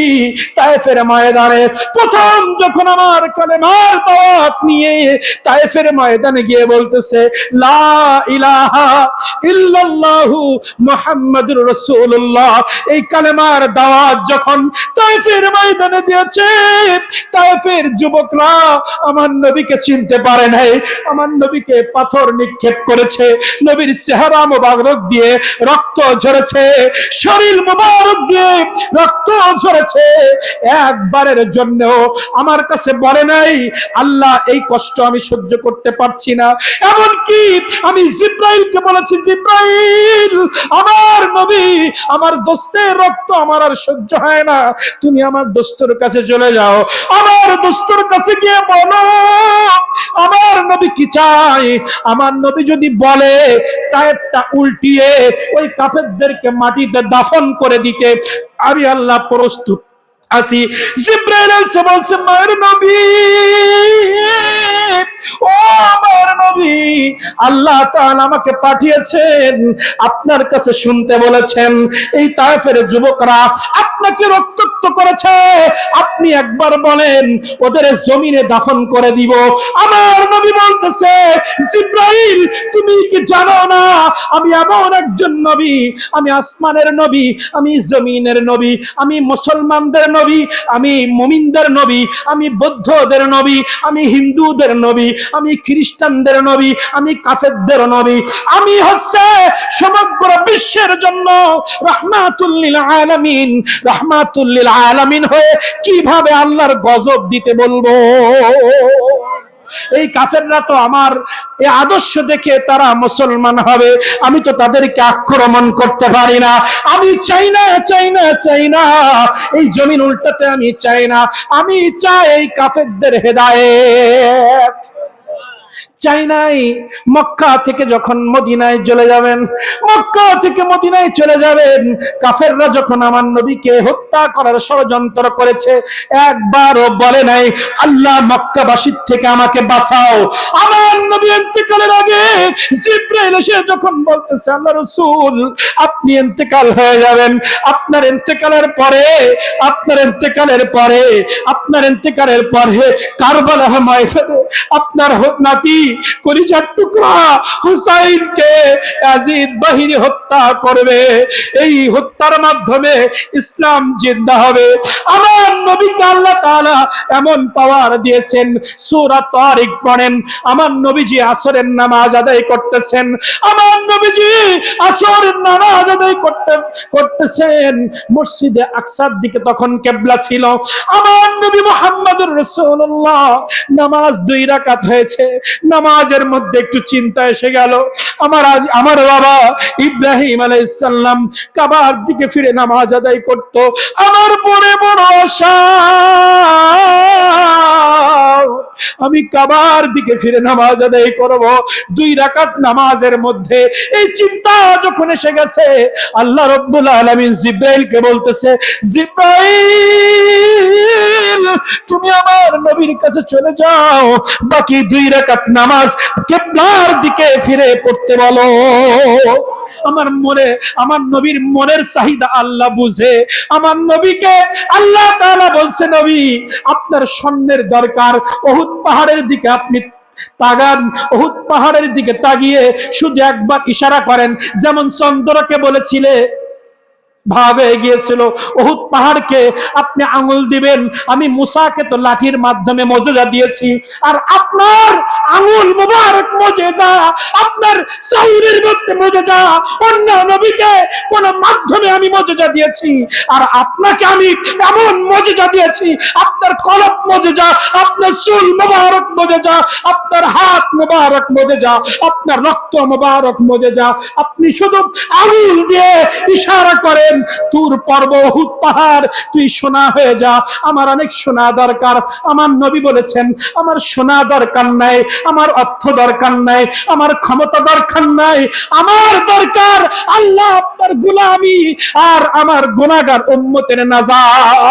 Speaker 2: তায়েফের ময়দানে প্রথম যখন আমার কালেমার দাওয়াত নিয়ে তায়েফের ময়দানে গিয়ে বলতেছে লা ইলাহা ইল্লাল্লাহু মুহাম্মাদুর রাসূলুল্লাহ, এই কালেমার দাওয়াত যখন তায়েফের ময়দানে দিয়েছে, তায়েফের যুবকরা আমার নবীকে চিনতে পারে নাই, আমার নবীকে পাথর নিক্ষেপ করেছে, নবীর চেহারা মোবারক দিয়ে রক্ত ঝরেছে, শরীর মোবারক দিয়ে রক্ত ঝরেছে। একবারের জন্য আমার কাছে বলে নাই আল্লাহ এই কষ্ট আমি সহ্য করতে পারছি না। এমনকি আমি জিব্রাইলকে বলেছি জিব্রাইল আমার নবী আমার দোস্তের রক্ত আমার আর সহ্য হয় না, তুমি আমার দোস্তের কাছে চলে যাও, আমার দোস্তের কাছে গিয়ে বলো আমার নবী কি চাই। আমার নবী যদি বলে তায়েফটা উল্টিয়ে ওই কাফেরদেরকে মাটিতে দাফন করে দিতে, আমি আল্লাহ প্রস্তুত আছি। জিব্রাইল এসে বলছে মায়ের নবী, ও আমার নবী, আল্লাহ তাআলা আমাকে পাঠিয়েছেন আপনার কাছে শুনতে বলেছেন এই তায়েফের যুবকরা আপনার আপনাকে রক্তাক্ত করেছে, আপনি একবার বলেন ওদের জমিনে দাফন করে দিব। আমার নবী বলতেছে, জিব্রাইল তুমি কি জানো না আমি এমন একজন নবী, আমি আসমানের নবী, আমি জমিনের নবী, আমি মুসলমানদের নবী, আমি মুমিনদের নবী, আমি বৌদ্ধদের নবী, আমি হিন্দুদের নবী, আমি খ্রিস্টানদের নবী, আমি কাফেরদের নবী, আমি হচ্ছে সমগ্র বিশ্বের জন্য রাহমাতুল লিল আলামিন। রাহমাতুল লিল আলামিন হয়ে কিভাবে আল্লাহর গজব দিতে বলবো? এই কাফেররা তো আমার এই আদর্শ দেখে তারা মুসলমান হবে, আমি তো তাদেরকে আক্রমণ করতে পারি না। আমি চাই না, চাই না, চাই না এই জমিন উল্টাতে, আমি চাই না। আমি চাই এই কাফেরদের হেদায়েত। চাই নাই মক্কা থেকে যখন মদিনায় চলে যাবেন, মক্কা থেকে মদিনায় চলে যাবেন, কাফেররা যখন আমার নবীকে হত্যা করার ষড়যন্ত্র করেছে, একবারও বলে নাই আল্লাহ মক্কাবাসীর থেকে আমাকে বাঁচাও। আমার নবী ইন্তেকালের আগে জিবরাইল এসে যখন বলতেছে, আল্লাহ রাসূল আপনি ইন্তেকাল হয়ে যাবেন, আপনার ইন্তেকালের পরে, আপনার ইন্তেকালের পরে, আপনার ইন্তেকালের পরে কারবালার ময়দানে আপনার নাতি কলিজার টুকরা হুসাইনকে ইয়াজিদ বাহিনী হত্যা করবে। এই হত্যার মাধ্যমে ইসলাম জিন্দা হবে। আমার নবীকে আল্লাহ তাআলা এমন পাওয়ার দিয়েছেন, সূরা তারিক পড়েন, আমার নবীজি আসরের নামাজ আদায় করতেছেন, আমার নবীজি আসরের নামাজ আদায় করতেছেন, মসজিদে আকসার দিকে তখন কিবলা ছিল। আমার নবী মুহাম্মদুর রাসূলুল্লাহ নামাজ 2 রাকাত হয়েছে, নামাজের মধ্যে একটু চিন্তা এসে গেল, আমার বাবা ইব্রাহিম আলাইহিস সালাম কাবার দিকে ফিরে নামাজ আদায় করত, আমার বড় বড় আশা আমি কাবার দিকে ফিরে নামাজ আদায় করব 2 রাকাত নামাজের মধ্যে। এই চিন্তা যখন এসে গেছে, আল্লাহ রাব্বুল আলামিন জিবরাইলকে বলতেছে, জিবরাইল তুমি আমার নবীর কাছে চলে যাও, বাকি 2 রাকাত নামাজ কিবলার দিকে ফিরে পড়তে বলো। আমার মনে, আমার নবীর মনের চাহিদা আল্লাহ বুঝে। আমার নবীকে আল্লাহ তাআলা বলছে, নবী আপনার স্বর্ণের দরকার, উহুদ পাহাড়ের দিকে আপনি তাকান, উহুদ পাহাড়ের দিকে তাকিয়ে শুধু একবার ইশারা করেন, যেমন চন্দ্রকে বলেছিলে ভাগ হয়ে গিয়েছিল, উহুদ পাহাড়কে আপনি আঙ্গুল দিবেন। আমি মুসাকে তো লাঠির মাধ্যমে মুজিজা দিয়েছি, আর আপনার আঙ্গুল মুবারক মুজিজা, আপনার সাউরের মধ্যে মুজিজা, অন্য নবীকে কোন মাধ্যমে আমি মুজিজা দিয়েছি, আর আপনাকে আমি এমন মুজিজা দিয়েছি, আপনার কলব মুজিজা, আপনার চুল মুবারক মুজিজা, আপনার হাত মুবারক মুজিজা, আপনার রক্ত মুবারক মুজিজা। আপনি শুধু আঙ্গুল দিয়ে ইশারা করেন, তুর পর্বত উহুদ পাহাড় তুই সোনা হয়ে যা, আমার অনেক সোনা দরকার। আমার নবী বলেছেন, আমার সোনা দরকার নাই, আমার অর্থ দরকার নাই, আমার ক্ষমতা দরকার নাই, আমার দরকার আল্লাহ আপনার গোলামি আর আমার গুনাহগার উম্মতের নাজাত।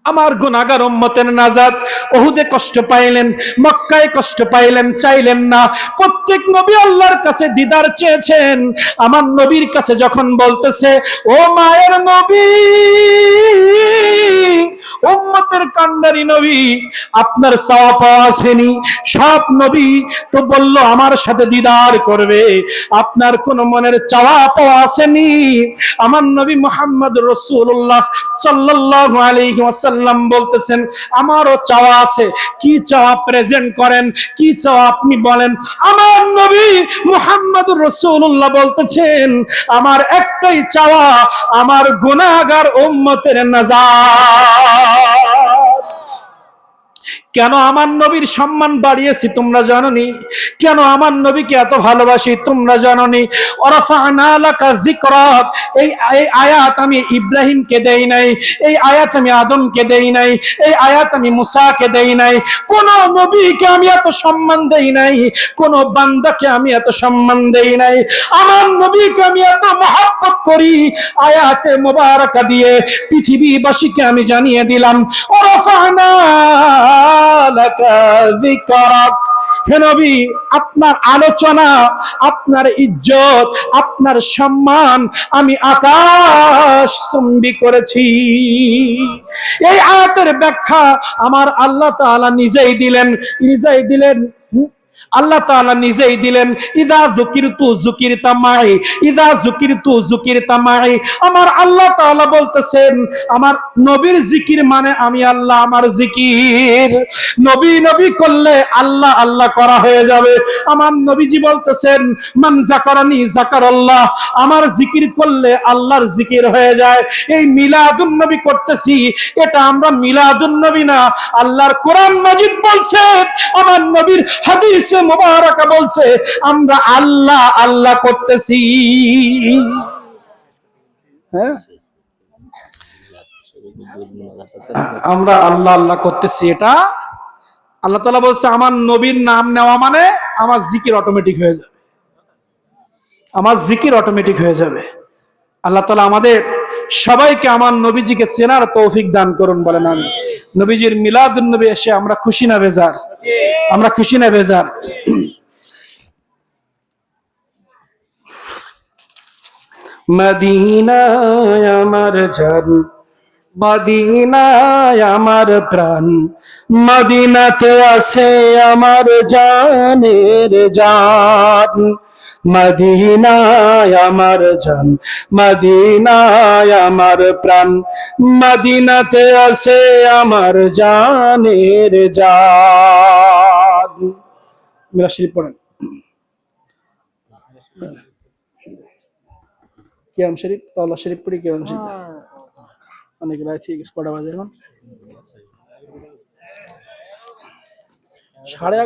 Speaker 2: আমার গুনাহগার উম্মতের নাজাত। উহুদে কষ্ট পাইলেন, মক্কায় কষ্ট পাইলেন, চাইলেন না। প্রত্যেক নবী আল্লাহর কাছে দিদার চেয়েছেন। আমার নবীর কাছে যখন বলতেছে, ও মায়ের নবী, উম্মতের কান্ডারি নবী, আপনার চাওয়া পাওয়া আসেনি। সব নবী তো বলল আমার সাথে দিদার করবে, আপনার কোন মনের চাওয়া পাওয়া আসেনি। আমার নবী মুহাম্মদ রাসূলুল্লাহ সাল্লাল্লাহু আলাইহি ওয়াসাল্লাম বলতেছেন, আমারও চাওয়া আছে। কি চাওয়া প্রেজেন্ট করেন, কি চাওয়া আপনি বলেন। আমার নবী মুহাম্মদ রাসূলুল্লাহ বলতেছেন, আমার একটাই চাওয়া, আমার গুনাহগার উম্মতের নাজাত। কেন আমার নবীর সম্মান বাড়িয়েছি তোমরা জানোনি? কেন আমার নবীকে এত ভালোবাসি তোমরা জানোনি? ওয়ারাফা'না লাকা যিকরাক, এই আয়াত আমি ইব্রাহিমকে দেই নাই, এই আয়াত আমি আদমকে দেই নাই, এই আয়াত আমি মুসাকে দেই নাই। কোন নবীকে আমি এত সম্মান দেই নাই, কোন বান্দাকে আমি এত সম্মান দেই নাই। আমার নবীকে আমি এত মহব্বত করি, আয়াতে মুবারাকা দিয়ে পৃথিবীবাসীকে আমি জানিয়ে দিলাম, ওয়ারাফা'না লাকা যিকরাক, হে নবী, আপনার আলোচনা, আপনার ইজ্জত, আপনার সম্মান আমি আকাশচুম্বী করেছি। এই আয়াতের ব্যাখ্যা আমার আল্লাহ তাআলা নিজেই দিলেন। আল্লাহ তাআলা নিজেই দিলেন, ইদা যুকিরতু যুকিরতা মাই, ইদা যুকিরতু যুকিরতা মাই। আমার আল্লাহ তাআলা বলতেছেন, আমার নবীর জিকির মানে আমি আল্লাহ, আমার জিকির। নবী নবী করলে আল্লাহ আল্লাহ করা হয়ে যাবে। আমার নবীজি বলতেছেন, মান যাকারানি যাকারাল্লাহ, আমার জিকির করলে আল্লাহর জিকির হয়ে যায়। এই মিলাদুন নবী করতেছি, এটা আমরা মিলাদুন নবী না, আল্লাহর কোরআন মাজিদ বলছে, আমার নবীর হাদিসে মুবারাকা বলছে, আমরা আল্লাহ আল্লাহ করতেছি। হ্যাঁ, আমরা আল্লাহ আল্লাহ করতেছি। এটা আল্লাহ তাআলা বলছে, আমার নবীর নাম নেওয়া মানে আমার জিকির অটোমেটিক হয়ে যাবে, আমার জিকির অটোমেটিক হয়ে যাবে। আল্লাহ তাআলা আমাদের সবাইকে আমার নবীজিকে চেনার তৌফিক দান করুন, বলেন আমিন। নবীজির মিলাদুন নবী এসে আমরা খুশি না বেজার? আমরা খুশি না বেজার? মদিনায় আমার জান, মদিনায় আমার প্রাণ, মদিনাতে আছে আমার জানের জান। মদিনায় আমার জান, মদিনায় আমার প্রাণ, মদিনাতে আছে আমার জানের জান। মিলাদ শরীফ পড়েন, কিয়াম শরীফ, তাওলা শরীফ পড়ি, কিয়াম শরীফ অনেক রাত ঠিক কটা বাজে এখন? 11:30।